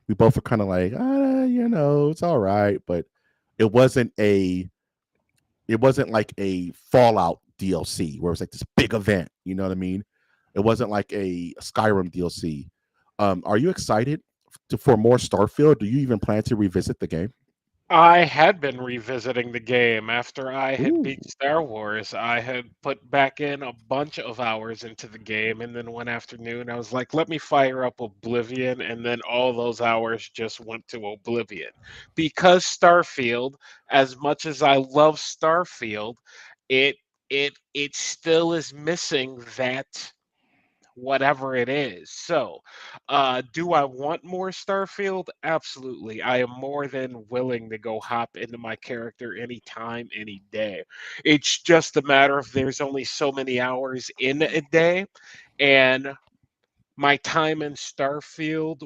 We both were kind of like, it's all right, but it wasn't a it wasn't like a Fallout DLC where it was like this big event. You know what I mean? It wasn't like a Skyrim DLC. Are you excited for more Starfield? Do you even plan to revisit the game? I had been revisiting the game after I had Ooh, beat Star Wars. I had put back in a bunch of hours into the game, and then one afternoon I was like, let me fire up Oblivion, and then all those hours just went to Oblivion. Because Starfield, as much as I love Starfield, it it still is missing that whatever it is. So, do I want more Starfield? Absolutely. I am more than willing to go hop into my character anytime, any day. It's just a matter of there's only so many hours in a day, and my time in Starfield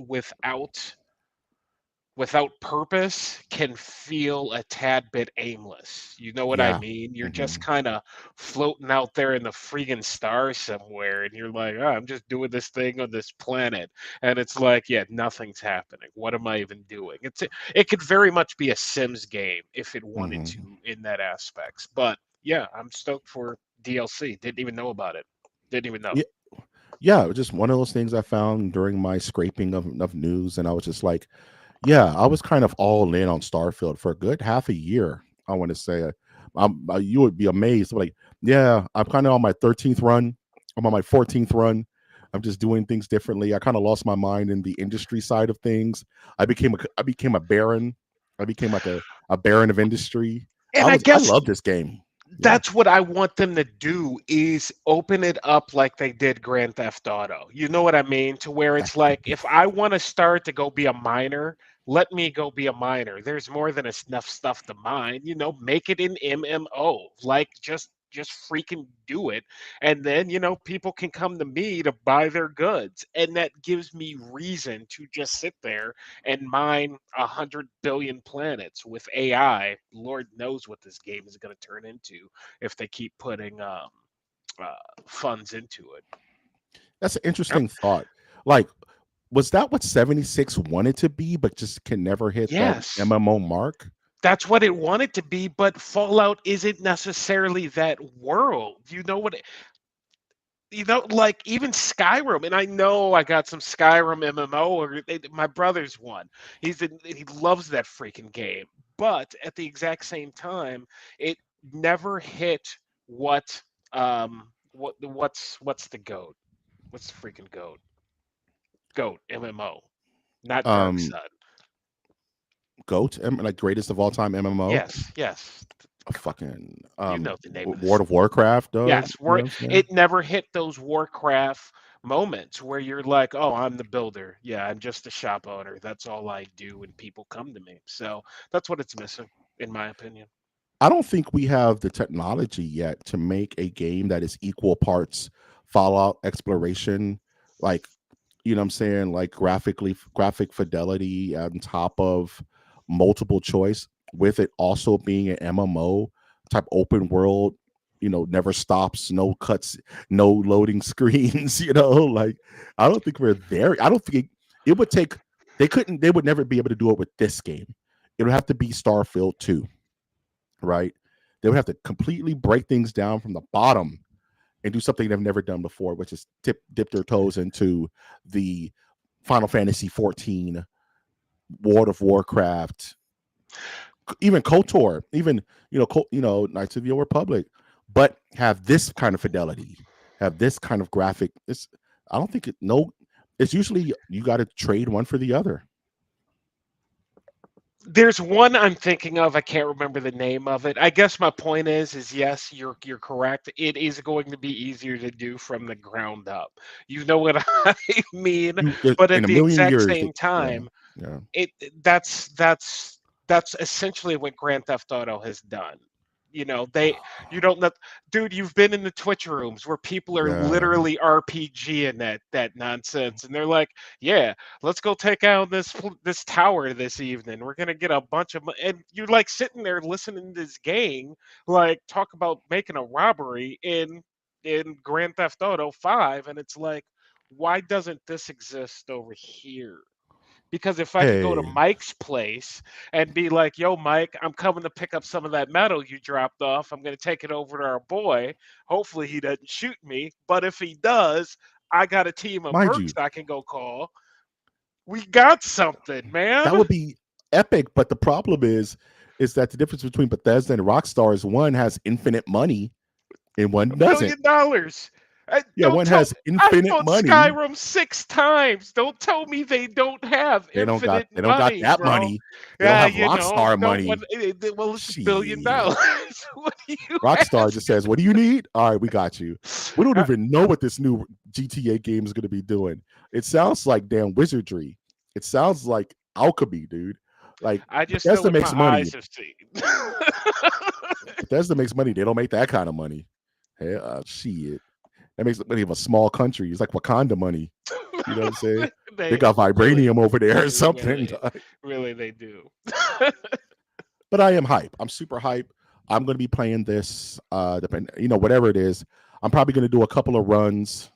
without purpose can feel a tad bit aimless. You know what I yeah. mean? You're just Hmm. kind of floating out there in the freaking stars somewhere, and you're like, oh, I'm just doing this thing on this planet. And it's like, yeah, nothing's happening. What am I even doing? It could very much be a Sims game if it wanted Hmm. to in that aspects. But yeah, I'm stoked for DLC. Didn't even know about it. Didn't even know. Yeah, yeah. It was just one of those things I found during my scraping of news, and I was just like, yeah, I was kind of all in on Starfield for a good half a year. I want to say, you would be amazed. Like, yeah, I'm kind of on my 13th run. I'm on my 14th run. I'm just doing things differently. I kind of lost my mind in the industry side of things. I became a baron. I became like a baron of industry. And I I guess love this game. Yeah, that's what I want them to do is open it up like they did Grand Theft Auto. You know what I mean? To where that it's could like be if I want to start to go be a miner, let me go be a miner. There's more than enough stuff to mine. Make it an MMO. Like just freaking do it. And then, people can come to me to buy their goods. And that gives me reason to just sit there and mine 100 billion planets with AI. Lord knows what this game is going to turn into if they keep putting uh, funds into it. that's an Yep. interesting thought. Like, was that what 76 wanted to be, but just can never hit that Yes, MMO mark? that's what it wanted to be, but Fallout isn't necessarily that world. Like even Skyrim, and I know I got some Skyrim MMO, or my brother's one. He loves that freaking game, but at the exact same time, it never hit what's the goat? What's the freaking goat? Goat MMO, not Dark Um, Sun. GOAT, like greatest of all time MMO. Yes, yes. A fucking You know the name of World this. of Warcraft, dog. Yes, You know what I'm saying? it never hit those Warcraft moments where you're like, "Oh, I'm the builder. Yeah, I'm just a shop owner. That's all I do, and people come to me." So that's what it's missing, in my opinion. I don't think we have the technology yet to make a game that is equal parts Fallout exploration, like, you know what I'm saying, like graphic fidelity on top of multiple choice, with it also being an MMO type open world, never stops, no cuts, no loading screens, like, I don't think we're there. I don't think it would take, they would never be able to do it with this game. It would have to be Starfield 2, right? They would have to completely break things down from the bottom and do something they've never done before, which is dip their toes into the Final Fantasy 14, World of Warcraft, even KOTOR, even Knights of the Old Republic, but have this kind of fidelity, have this kind of graphic. It's I don't think it no. It's usually you got to trade one for the other. There's one I'm thinking of. I can't remember the name of it. I guess my point is yes, you're correct. It is going to be easier to do from the ground up. You know what I mean? But In at a the million exact years, same yeah, time, yeah, it that's essentially what Grand Theft Auto has done. You don't let dude, you've been in the Twitch rooms where people are yeah. literally RPGing that nonsense, and they're like, "Yeah, let's go take out this tower this evening. We're gonna get a bunch of and you're like sitting there listening to this gang like talk about making a robbery in Grand Theft Auto 5, and it's like, why doesn't this exist over here? Because if I could go to Hey, Mike's place and be like, "Yo, Mike, I'm coming to pick up some of that metal you dropped off. I'm going to take it over to our boy. Hopefully, he doesn't shoot me. But if he does, I got a team of mind mercs you, I can go call. We got something, that man. would be epic. But the problem is that the difference between Bethesda and Rockstar is one has infinite money and one doesn't. $1 billion. Yeah, Don't one tell. has I infinite bought money. Skyrim 6 times. Don't tell me they don't have infinite They don't got money, that bro. money. They don't Yeah, have Rockstar no one. money. Well, it's $1 billion. Shit. What do you Rockstar ask? just says, "What do you need? All right, we got you." We don't even know what this new GTA game is going to be doing. It sounds like damn wizardry. It sounds like alchemy, dude. Like I just know Bethesda what my makes money. eyes have seen. Bethesda makes money. They don't make that kind of money. Hell, shit. That makes the money of a small country. It's like Wakanda money. You know what I'm saying? They They got really, vibranium over there or something. really, really, they do. But I am hype. I'm super hype. I'm going to be playing this. Whatever it is, I'm probably going to do a couple of runs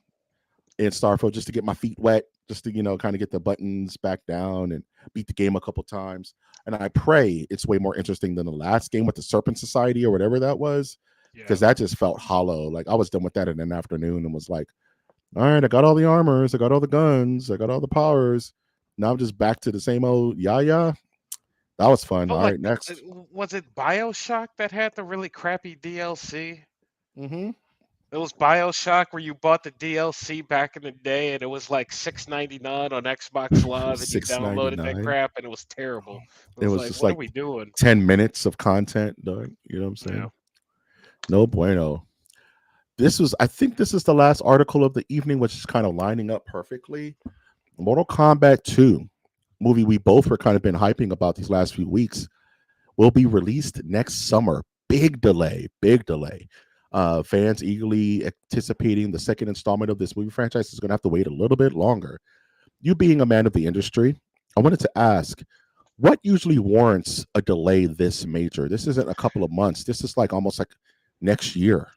in Starfield just to get my feet wet, just to kind of get the buttons back down and beat the game a couple times. And I pray it's way more interesting than the last game with the Serpent Society or whatever that was, Yeah. because that just felt hollow. Like I was done with that in an afternoon and was like, all right, I got all the armors, I got all the guns, I got all the powers. Now I'm just back to the same old yah. That was fun. But All like, right, next. was it BioShock that had the really crappy DLC? Mm-hmm. It was BioShock where you bought the DLC back in the day, and it was like $6.99 on Xbox Live, and you Six ninety downloaded that nine. crap, and it was terrible. It It was was like, just what are like we doing? 10 minutes of content, dog. You know what I'm Yeah. saying? No bueno. I think this is the last article of the evening, which is kind of lining up perfectly. Mortal Kombat 2, movie we both were kind of been hyping about these last few weeks, will be released next summer. Big delay, big delay. Fans eagerly anticipating the second installment of this movie franchise is going to have to wait a little bit longer. You being a man of the industry, I wanted to ask, what usually warrants a delay this major? This isn't a couple of months. This is like almost like next year.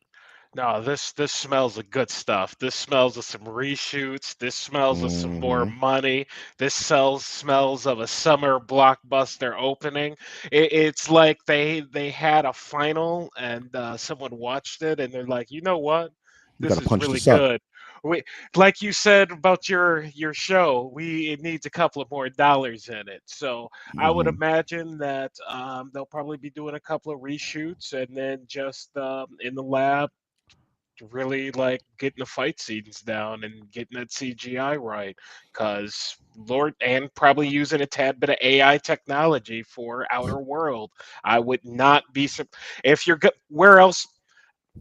No, this smells of good stuff. This smells of some reshoots. This smells of some more Hmm. money. This smells of a summer blockbuster opening. It's like they had a final and someone watched it and they're like, you know what, We got this to is punch really this up. good. We, like you said about your show, it needs a couple of more dollars in it. So I would Hmm. imagine that they'll probably be doing a couple of reshoots and then just in the lab really like getting the fight scenes down and getting that CGI right. Because Lord, and probably using a tad bit of AI technology for Outer World. I would not be if you're where else.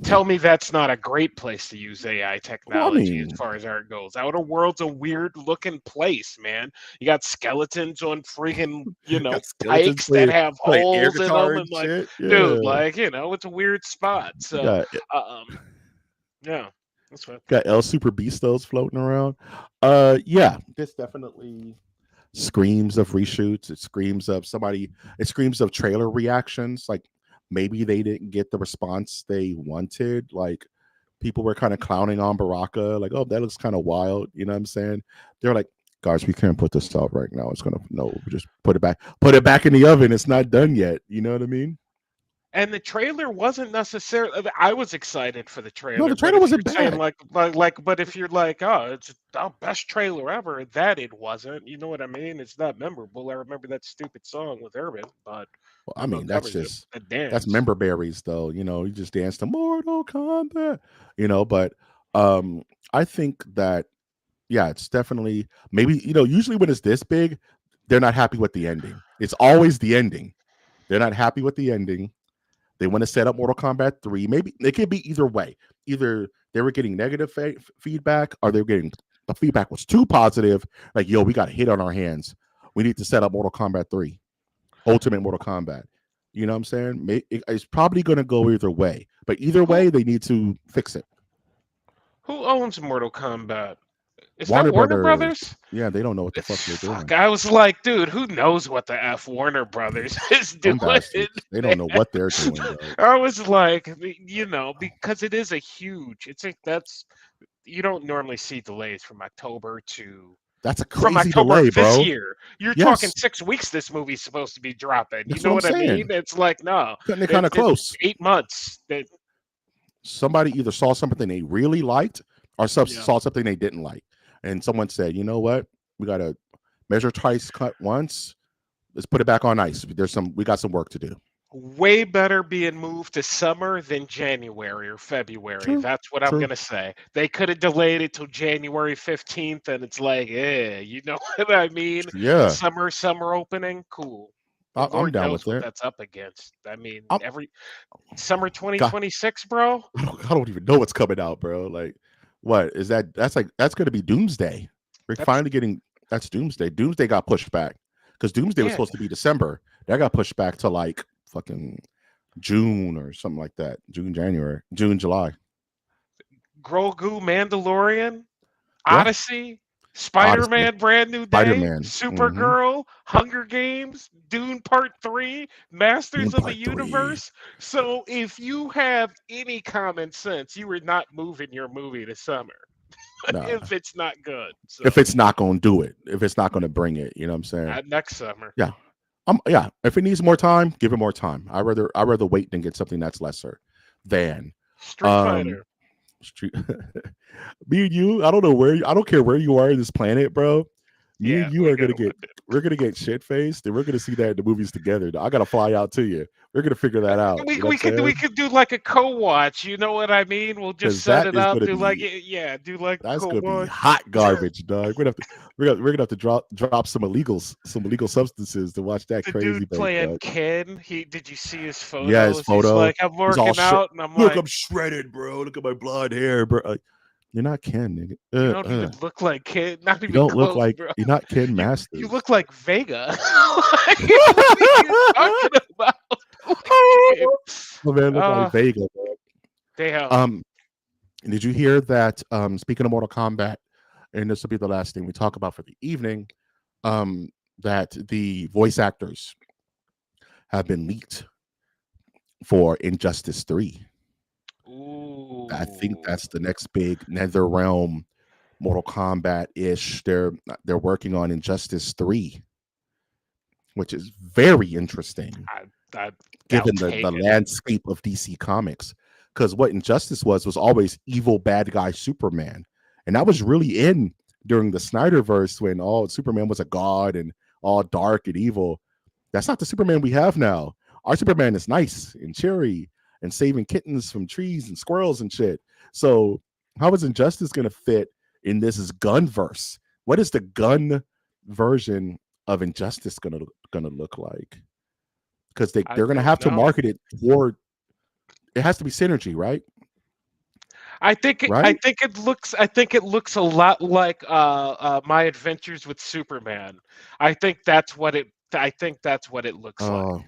Tell me that's not a great place to use AI Well, I technology as mean, far as art goes. Outer World's a weird looking place, man. You got skeletons on friggin', got skeletons pikes that have playing air holes in guitar them, and and like, shit. dude, Yeah, like, it's a weird spot. you So, got yeah, that's what. got El Super Beastos floating around. Yeah, this definitely screams of reshoots. It screams of somebody. It screams of trailer reactions. Like maybe they didn't get the response they wanted. Like people were kind of clowning on Baraka. Like, oh, that looks kind of wild. You know what I'm saying? They're like, guys, we can't put this out right now. It's gonna no, just put it back. Put it back in the oven. It's not done yet. You know what I mean? And the trailer wasn't necessarily. I was excited for the No, trailer, the but trailer if you're wasn't saying bad. but if you're like, oh, it's the best trailer ever, that it wasn't. You know what I mean? It's not memorable. I remember that stupid song with Urban, but Well, I I'm mean, about that's covers it. just The that's dance. member berries, though. You know, you just dance to Mortal Kombat. But I think that yeah, it's definitely maybe usually when it's this big, they're not happy with the ending. It's always the ending. They're not happy with the ending. They want to set up Mortal Kombat 3. Maybe it could be either way. Either they were getting negative feedback or they were getting the feedback was too positive. Like, yo, we got a hit on our hands. We need to set up Mortal Kombat 3, Ultimate Mortal Kombat. You know what I'm saying? It's probably going to go either way. But either Who way, they need to fix it. who owns Mortal Kombat? Is that Warner Warner Brothers, Brothers? yeah, they don't know what the fuck they're Fuck, doing. I was like, dude, who knows what the F Warner Brothers is doing? Some bastards. They don't know what they're doing, dog. I was like, because it is a huge. It's a that's you don't normally see delays That's a from crazy October delay, of this bro. year. You're talking Yes, 6 weeks. This movie's supposed to be dropping. You that's what know I'm what I saying. mean? It's like no, Cutting it kind of it's close. 8 months. That Somebody either saw something they really liked or yeah. saw something they didn't like. And someone said, you know what? We got to measure twice, cut once. Let's put it back on ice. We got some work to do. Way better being moved to summer than January or February. True. That's what I'm True. gonna say. They could have delayed it till January 15th, and it's like, you know what I mean? A Yeah. summer opening, cool. But I'm Lord down knows with what it. that's up against. I mean, I'm every summer God, 2026, bro. I don't even know what's coming out, bro. Like, what is that? That's gonna be Doomsday. We're That's finally getting that's Doomsday. Doomsday got pushed back because Doomsday was yeah. supposed to be December. That got pushed back to like fucking June or something like that. June, July. Grogu, Mandalorian, Yeah, Odyssey, Odyssey, Spider-Man, Brand New Spider Day, Man, Supergirl, Hunger Games, Dune Part 3, Masters of the Part 3. Universe. So if you have any common sense, you are not moving your movie to summer Nah, if it's not good. if So it's not gonna do it, if it's not gonna bring it, you know what I'm saying? next summer, Yeah, yeah. If it needs more time, give it more time. I rather wait than get something that's lesser than Street um Fighter. street. Me and you, I don't know I don't care where you are in this planet, bro. Me and Yeah, you we are got gonna to get win it. we're gonna get shit faced and we're gonna see that in the movies together. I gotta fly out to you. We're gonna figure that out. We, You know what we I'm could we saying? could do like a co-watch. You know what I mean? We'll just Because set that it is up. gonna Do like be do like a that's gonna be co-watch. hot garbage, dog. We're gonna have to drop some illegal substances to watch that The crazy dude bait, photo dog. Ken, did you see his Yeah, his photos? He's photo. like, I'm He's all working out, and I'm look, like, I'm shredded, bro. Look at my blonde hair, bro. You're not Ken, nigga. you don't even look like Ken, not You even don't look close, like bro. you're not Ken You Masters. look like Vega. Like, what are you talking about? Like, dude. Oh man, look like Uh, Vega. Man. damn. Um, did you hear that? Speaking of Mortal Kombat, and this will be the last thing we talk about for the evening. Um, that the voice actors have been leaked for Injustice 3. I think Ooh. that's the next big Nether Realm Mortal Kombat ish. They're working on Injustice 3, which is very interesting I, I, I'll given the take it. landscape of DC Comics. Because what Injustice was always evil bad guy Superman, and that was really in during the Snyderverse when all Superman was a god and all dark and evil. That's not the Superman we have now. Our Superman is nice and cheery and saving kittens from trees and squirrels and shit. So how is Injustice going to fit in this gun verse? What is the gun version of Injustice gonna look like? Because I they're gonna don't have to know. market it toward. It has to be synergy, right? right? I think it looks a lot like My Adventures with Superman. I think that's what it looks like. Uh,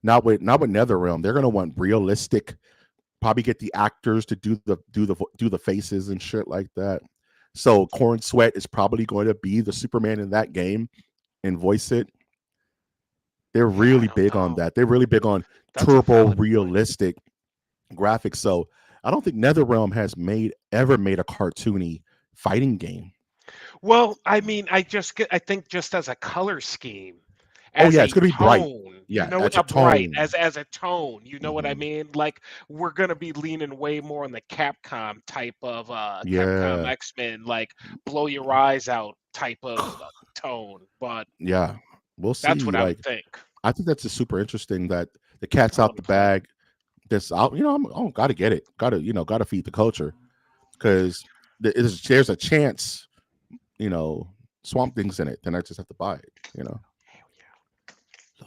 not with NetherRealm. They're gonna want realistic. Probably get the actors to do the faces and shit like that. So Corn Sweat is probably going to be the Superman in that game and voice it. They're Yeah, I really don't big on know. that. They're really big on That's a turbo valid point. realistic graphics. So I don't think NetherRealm has made a cartoony fighting game. Well, I mean, I think just as a color scheme, Oh as yeah, it's a gonna be bright. tone, Yeah, a that's a bright tone. as a tone, you know what I Hmm. mean? Like we're gonna be leaning way more on the Capcom type of Capcom Yeah. X-Men, like blow your eyes out type of tone. But Yeah. We'll that's what see. I would Like think. I think that's just super interesting that the cat's I want out to the play it. bag. This out, gotta get it. Gotta feed the culture because there's a chance, you know, Swamp Thing's in it. Then I just have to buy it. Hell yeah.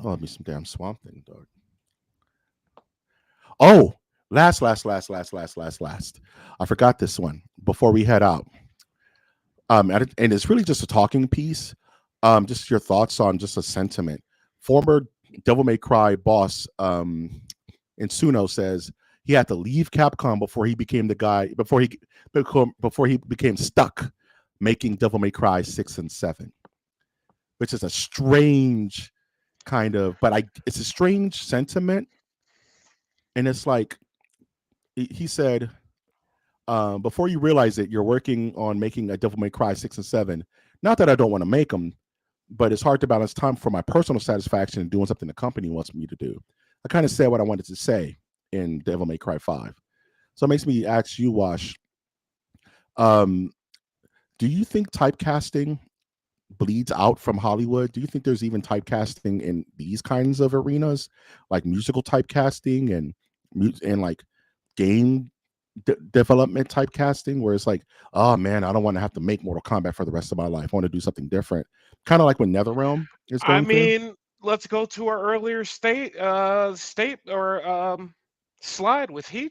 Oh, let me some damn Swamp Thing, dog. Oh, last. I forgot this one before we head out. And it's really just a talking piece. Just your thoughts on just a sentiment. Former Devil May Cry boss, Insuno says he had to leave Capcom before he became the guy before he became stuck making Devil May Cry 6 and 7, which is a strange kind of, but it's a strange sentiment, and it's like he said, before you realize it, you're working on making a Devil May Cry 6 and 7. Not that I don't want to make them, but it's hard to balance time for my personal satisfaction and doing something the company wants me to do. I kind of said what I wanted to say in Devil May Cry 5. So it makes me ask you, Wash, um, do you think typecasting bleeds out from Hollywood? Do you think there's even typecasting in these kinds of arenas, like musical typecasting and like game development typecasting, where it's like, oh man, I don't want to have to make Mortal Kombat for the rest of my life. I want to do something different, kind of like what NetherRealm is I going through. mean, let's go to our earlier state or slide with he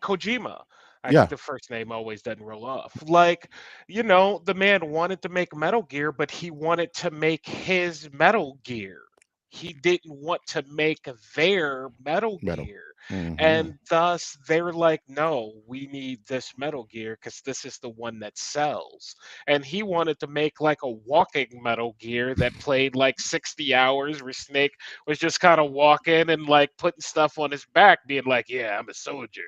Kojima. I think Yeah, the first name always doesn't roll off. Like, the man wanted to make Metal Gear, but he wanted to make his Metal Gear. He didn't want to make their Metal metal. Gear. Hmm. And thus they're like, no, we need this Metal Gear because this is the one that sells. And he wanted to make like a walking Metal Gear that played like 60 hours where Snake was just kind of walking and like putting stuff on his back, being like, yeah, I'm a soldier.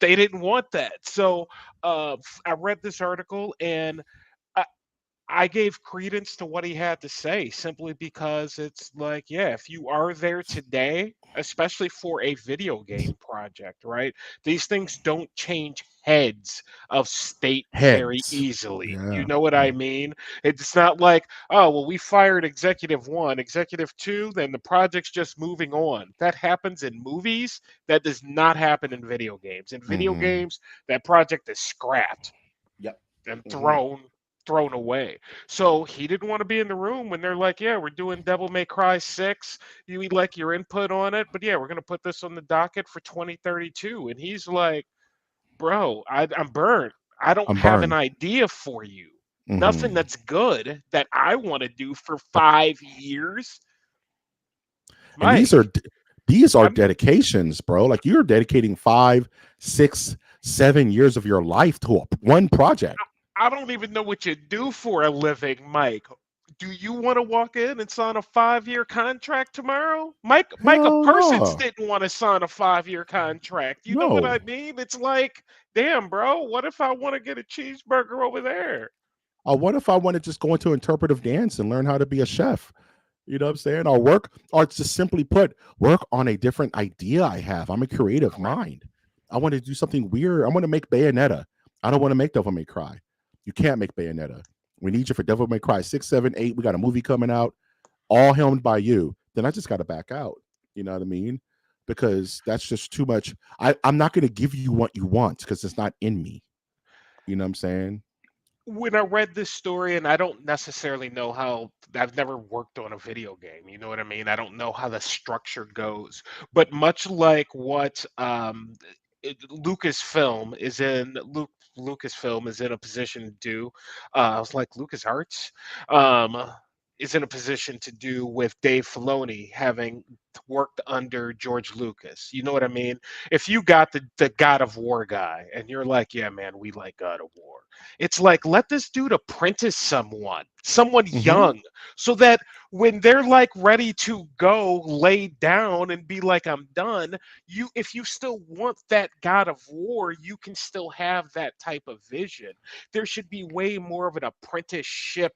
They didn't want that. So I read this article and I, I gave credence to what he had to say simply because it's like, yeah, if you are there today, especially for a video game project, right? These things don't change heads of state very Heads. easily. You Yeah. know what I mean? It's not like, oh, well, we fired executive one, executive two, then the project's just moving on. That happens in movies. That does not happen in video games. In video Hmm. games, that project is scrapped Yep. and Hmm. thrown away. So he didn't want to be in the room when they're like, "Yeah, we're doing Devil May Cry 6. You would like your input on it, but yeah, we're gonna put this on the docket for 2032." And he's like, "Bro, I'm burnt. I don't I'm have an burned. idea for you. Nothing Hmm. that's good that I want to do for 5 years, And Mike." these are I'm dedications, bro. Like you're dedicating 5, 6, 7 years of your life to one project. I don't even know what you do for a living, Mike. Do you want to walk in and sign a 5-year contract tomorrow? Micah Hell Parsons no. didn't want to sign a 5-year contract. You know what No. I mean? It's like, damn, bro, what if I want to get a cheeseburger over there? What if I want to just go into interpretive dance and learn how to be a chef? You know what I'm saying? Or just simply put, work on a different idea I have. I'm a creative Correct. mind. I want to do something weird. I want to make Bayonetta. I don't want to make Devil May Cry. You can't make Bayonetta. We need you for Devil May Cry 6, 7, 8. We got a movie coming out, all helmed by you. Then I just got to back out. You know what I mean? Because that's just too much. I'm not going to give you what you want because it's not in me. You know what I'm saying? When I read this story, and I don't necessarily know how, I've never worked on a video game, you know what I mean? I don't know how the structure goes, but much like what Lucasfilm is in Lucasfilm is in a position to do. I was like LucasArts. Um, is in a position to do with Dave Filoni having worked under George Lucas. You know what I mean? If you got the God of War guy and you're like, yeah, man, we like God of War. It's like, let this dude apprentice someone Hmm. young, so that when they're like ready to go lay down and be like, I'm done, you if you still want that God of War, you can still have that type of vision. There should be way more of an apprenticeship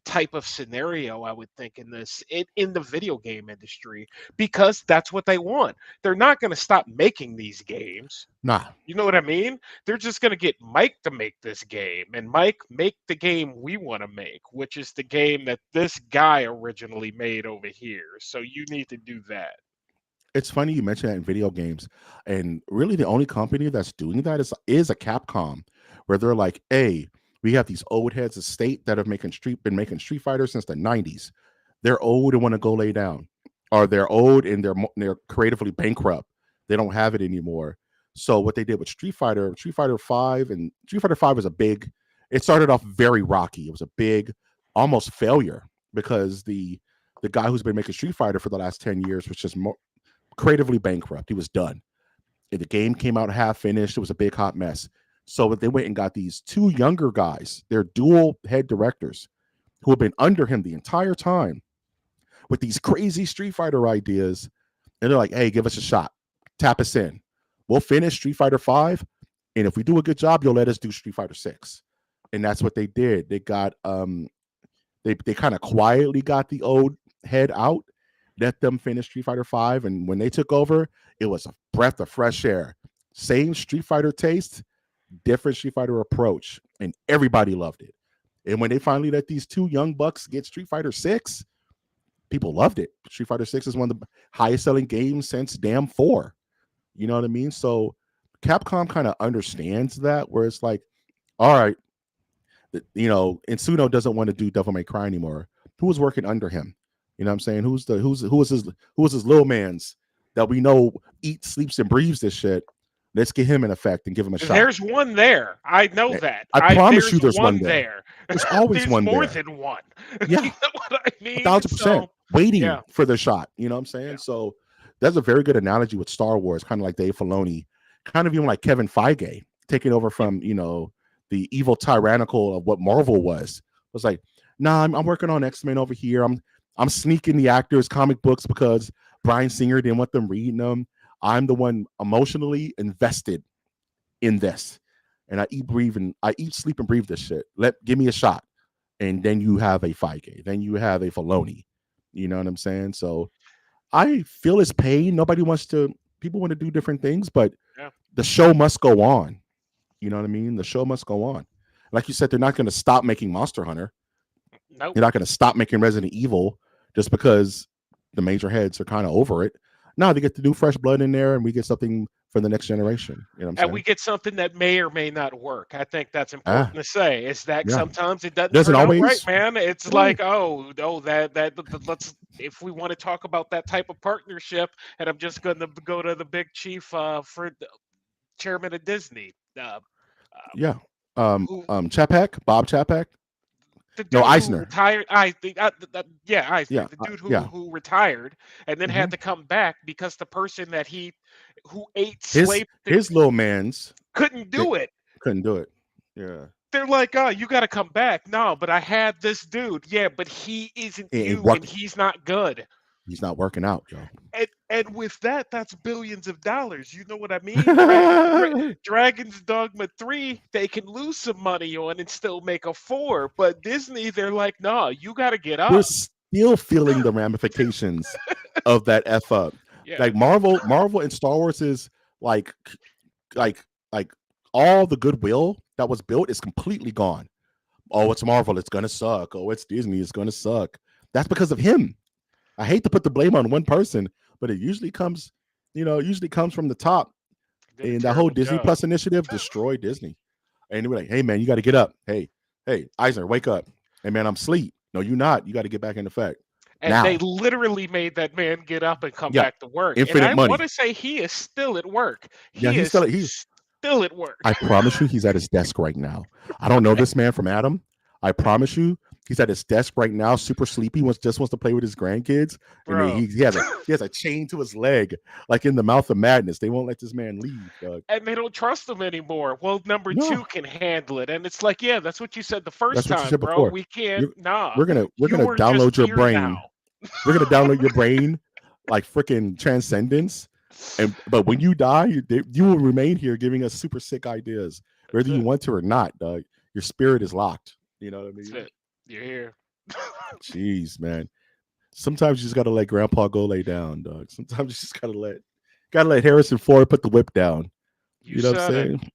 type of scenario, I would think, in the video game industry, because that's what they want. They're not going to stop making these games. Nah, You know what I mean? They're just going to get Mike to make this game, and Mike, make the game we want to make, which is the game that this guy originally made over here. So you need to do that. it's funny you mentioned that in video games, and really the only company that's doing that is a Capcom, where they're like, "Hey, we have these old heads of state that have been making Street Fighter since the '90s. They're old and want to go lay down, or they're old and they're creatively bankrupt. They don't have it anymore." So what they did with Street Fighter Five, and Street Fighter Five was a big. It started off very rocky. It was a big, almost failure because the guy who's been making Street Fighter for the last 10 years was just creatively bankrupt. He was done. And the game came out half finished. It was a big hot mess. So they went and got these two younger guys. They're dual head directors who have been under him the entire time with these crazy Street Fighter ideas. And they're like, "Hey, give us a shot. Tap us in. We'll finish Street Fighter 5. And if we do a good job, you'll let us do Street Fighter 6." And that's what they did. They got they kind of quietly got the old head out, let them finish Street Fighter 5, and when they took over, it was a breath of fresh air. Same Street Fighter taste, different Street Fighter approach, and everybody loved it. And when they finally let these two young bucks get Street Fighter 6, people loved it. Street Fighter 6 is one of the highest selling games since damn 4. You know what I mean? So Capcom kind of understands that, where it's like, all right, Insuno doesn't want to do Devil May Cry anymore. Who was working under him? You know what I'm saying? Who was his little man's that we know eats, sleeps, and breathes this shit? Let's get him in effect and give him a shot. There's one there. I know Eh, that. I promise you There's there's one one there. there. There's always There's one more there. than one. You Yeah, know what I a mean? thousand percent So waiting yeah, for the shot. You know what I'm saying? yeah. So that's a very good analogy with Star Wars, kind of like Dave Filoni, kind of even like Kevin Feige taking over from the evil tyrannical of what Marvel was. It was like, nah, I'm working on X-Men over here. I'm sneaking the actors' comic books because Bryan Singer didn't want them reading them. I'm the one emotionally invested in this, and I eat, sleep, and breathe this shit. Give me a shot, and then you have a Feige, then you have a Filoni. You know what I'm saying? So I feel his pain. Nobody wants to. People want to do different things, but Yeah. the show must go on. You know what I mean? The show must go on. Like you said, they're not going to stop making Monster Hunter. Nope. They're not going to stop making Resident Evil just because the major heads are kind of over it. No, they get to do fresh blood in there, and we get something for the next generation. You know what I'm And we saying? get something that may or may not work. I think that's Ah, important to say, is that yeah. sometimes it doesn't Doesn't turn out right, always. man. It's Yeah. like, let's, if we want to talk about that type of partnership, and I'm just going to go to the big chief for the chairman of Disney, Yeah. who Chapek, Bob Chapek. the No, dude who Eisner. retired. I think, yeah, Eisner, Yeah, the dude yeah. who retired and then Hmm. had to come back because the person that he who ate His slave his little man's couldn't they do it. couldn't do it. Yeah, They're like, "Oh, you got to come back." No, but I had this dude. Yeah, but he isn't it ain't you, and working. he's not good. He's not working out, yo. And with that, that's billions of dollars. You know what I mean? Dragon's Dogma 3, they can lose some money on and still make a 4. But Disney, they're like, "No, you got to get We're up." still feeling the ramifications of that f up. Yeah, Like Marvel and Star Wars is like like like all the goodwill that was built is completely gone. Oh, it's Marvel, it's gonna suck. Oh, it's Disney, it's gonna suck. That's because of him. I hate to put the blame on one person, but it usually comes from the top. did a And that whole terrible Disney job. Plus initiative destroyed Disney. And they were like, "Hey man, you got to get up. Hey, Eisner, wake up. Hey man, I'm asleep. No, you not. You got to get back in effect." And they now. literally made that man get up and come Yeah, back to work. And infinite I want money. to say he is still at work. Yeah, He he's is still he. still at work. I promise you, he's at his desk right now. I don't know Okay, this man from Adam. I promise you, he's at his desk right now, super sleepy. Wants to play with his grandkids, and bro. he has a chain to his leg, like in the Mouth of Madness. They won't let this man leave, dog. And they don't trust him anymore. Well, number No, two can handle it. And it's like, yeah, that's what you said the first that's what you time, said bro. before. We can't, You're, nah. we're You gonna are just download your here now. brain. We're gonna download your brain like freaking transcendence. And but when you die, you will remain here giving us super sick ideas, That's whether you it. want to or not, dog. Your spirit is locked. You know what I That's mean? it. You're here. Jeez, man. Sometimes you just gotta let Grandpa go lay down, dog. Sometimes you just gotta let Harrison Ford put the whip down. You You know what I'm said it. saying?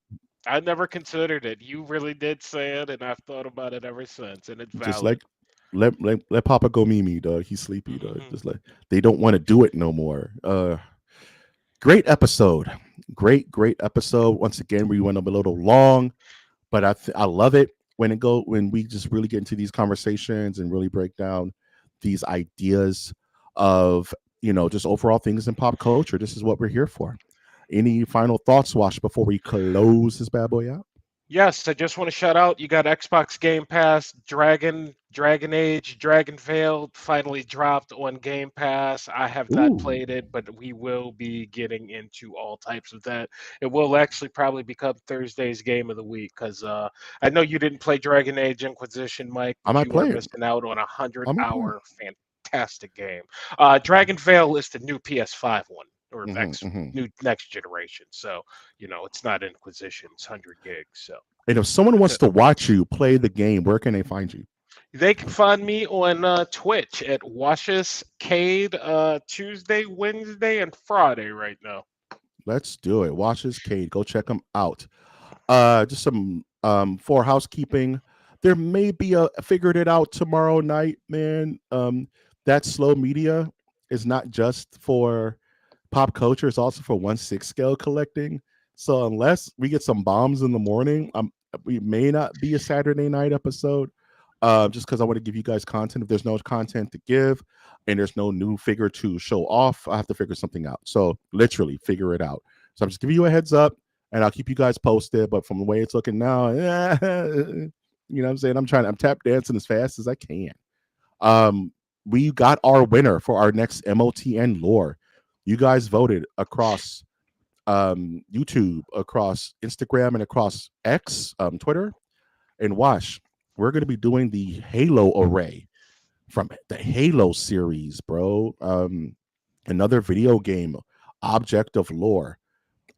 I never considered it. You really did say it, and I've thought about it ever since, and it's Just valid. like let Papa go Mimi, dog. He's sleepy, dog. Hmm. Just like they don't want to do it no more. Great episode. Great episode. Once again, we went a little long, but I love it when we just really get into these conversations and really break down these ideas of just overall things in pop culture. This is what we're here for. Any final thoughts, Wash, before we close this bad boy out? Yes, I just want to shout out. You got Xbox Game Pass, Dragon Age, Dragon Veil finally dropped on Game Pass. I have not Ooh, played it, but we will be getting into all types of that. It will actually probably become Thursday's game of the week because I know you didn't play Dragon Age Inquisition, Mike, I but might you are play it. missing out on a hundred I might play it. hour fantastic game. Dragon Veil is the new PS5 one or X Hmm. new next generation, so it's not Inquisition; it's 100 gigs. So. And if someone That's wants it. to watch you play the game, where can they find you? They can find me on Twitch at Washes Cade Tuesday, Wednesday, and Friday right now. Let's do it. Watches Cade. Go check them out. Just some for housekeeping. There may be a figured it out tomorrow night, man. That slow media is not just for pop culture, it's also for 1/6 scale collecting. So unless we get some bombs in the morning, we may not be a Saturday night episode. Just because I want to give you guys content. If there's no content to give and there's no new figure to show off, I have to figure something out. So literally figure it out. So I'm just giving you a heads up and I'll keep you guys posted. But from the way it's looking now, you know what I'm saying? I'm tap dancing as fast as I can. Um, we got our winner for our next MOTN lore. You guys voted across YouTube, across Instagram, and across X, Twitter, and Wash. We're going to be doing the Halo array from the Halo series, bro. Another video game object of lore.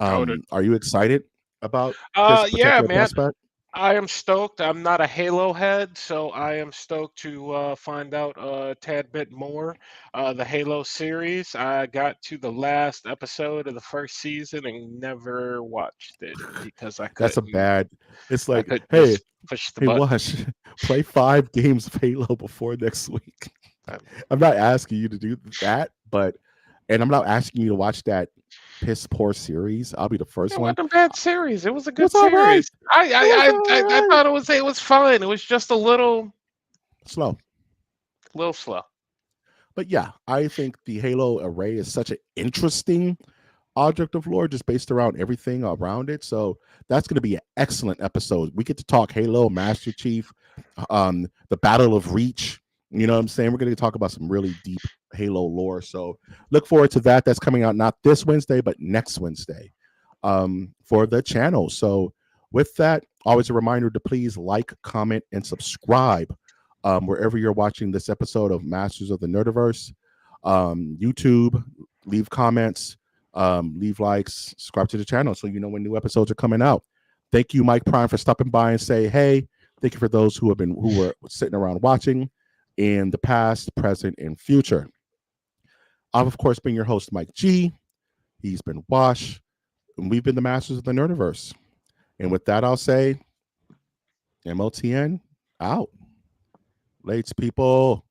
Noted. Are you excited about this Yeah, particular man. prospect? I am stoked. I'm not a Halo head, so I am stoked to find out a tad bit more. The Halo series, I got to the last episode of the first season and never watched it because I That's a couldn't. bad. It's I like, couldn't hey, just push the hey, button. Wash, play 5 games of Halo before next week. Um, I'm not asking you to do that, and I'm not asking you to watch that piss poor series. I'll be the It first one. wasn't a bad series. It was a It good was all right. series. I It was I all I, I right. thought it was fine. It was just a Slow. little slow. But yeah, I think the Halo array is such an interesting object of lore just based around everything around it. So that's going to be an excellent episode. We get to talk Halo, Master Chief, the Battle of Reach. You know what I'm saying? We're going to talk about some really deep Halo lore. So look forward to that. That's coming out not this Wednesday, but next Wednesday for the channel. So with that, always a reminder to please like, comment, and subscribe wherever you're watching this episode of Masters of the Nerdiverse. YouTube, leave comments, leave likes, subscribe to the channel so you know when new episodes are coming out. Thank you, Mike Prime, for stopping by and say hey. Thank you for those who were sitting around watching in the past, present, and future. I've of course been your host, Mike G. He's been Wash, and we've been the Masters of the Nerdiverse. And with that, I'll say MOTN out. Lates, people.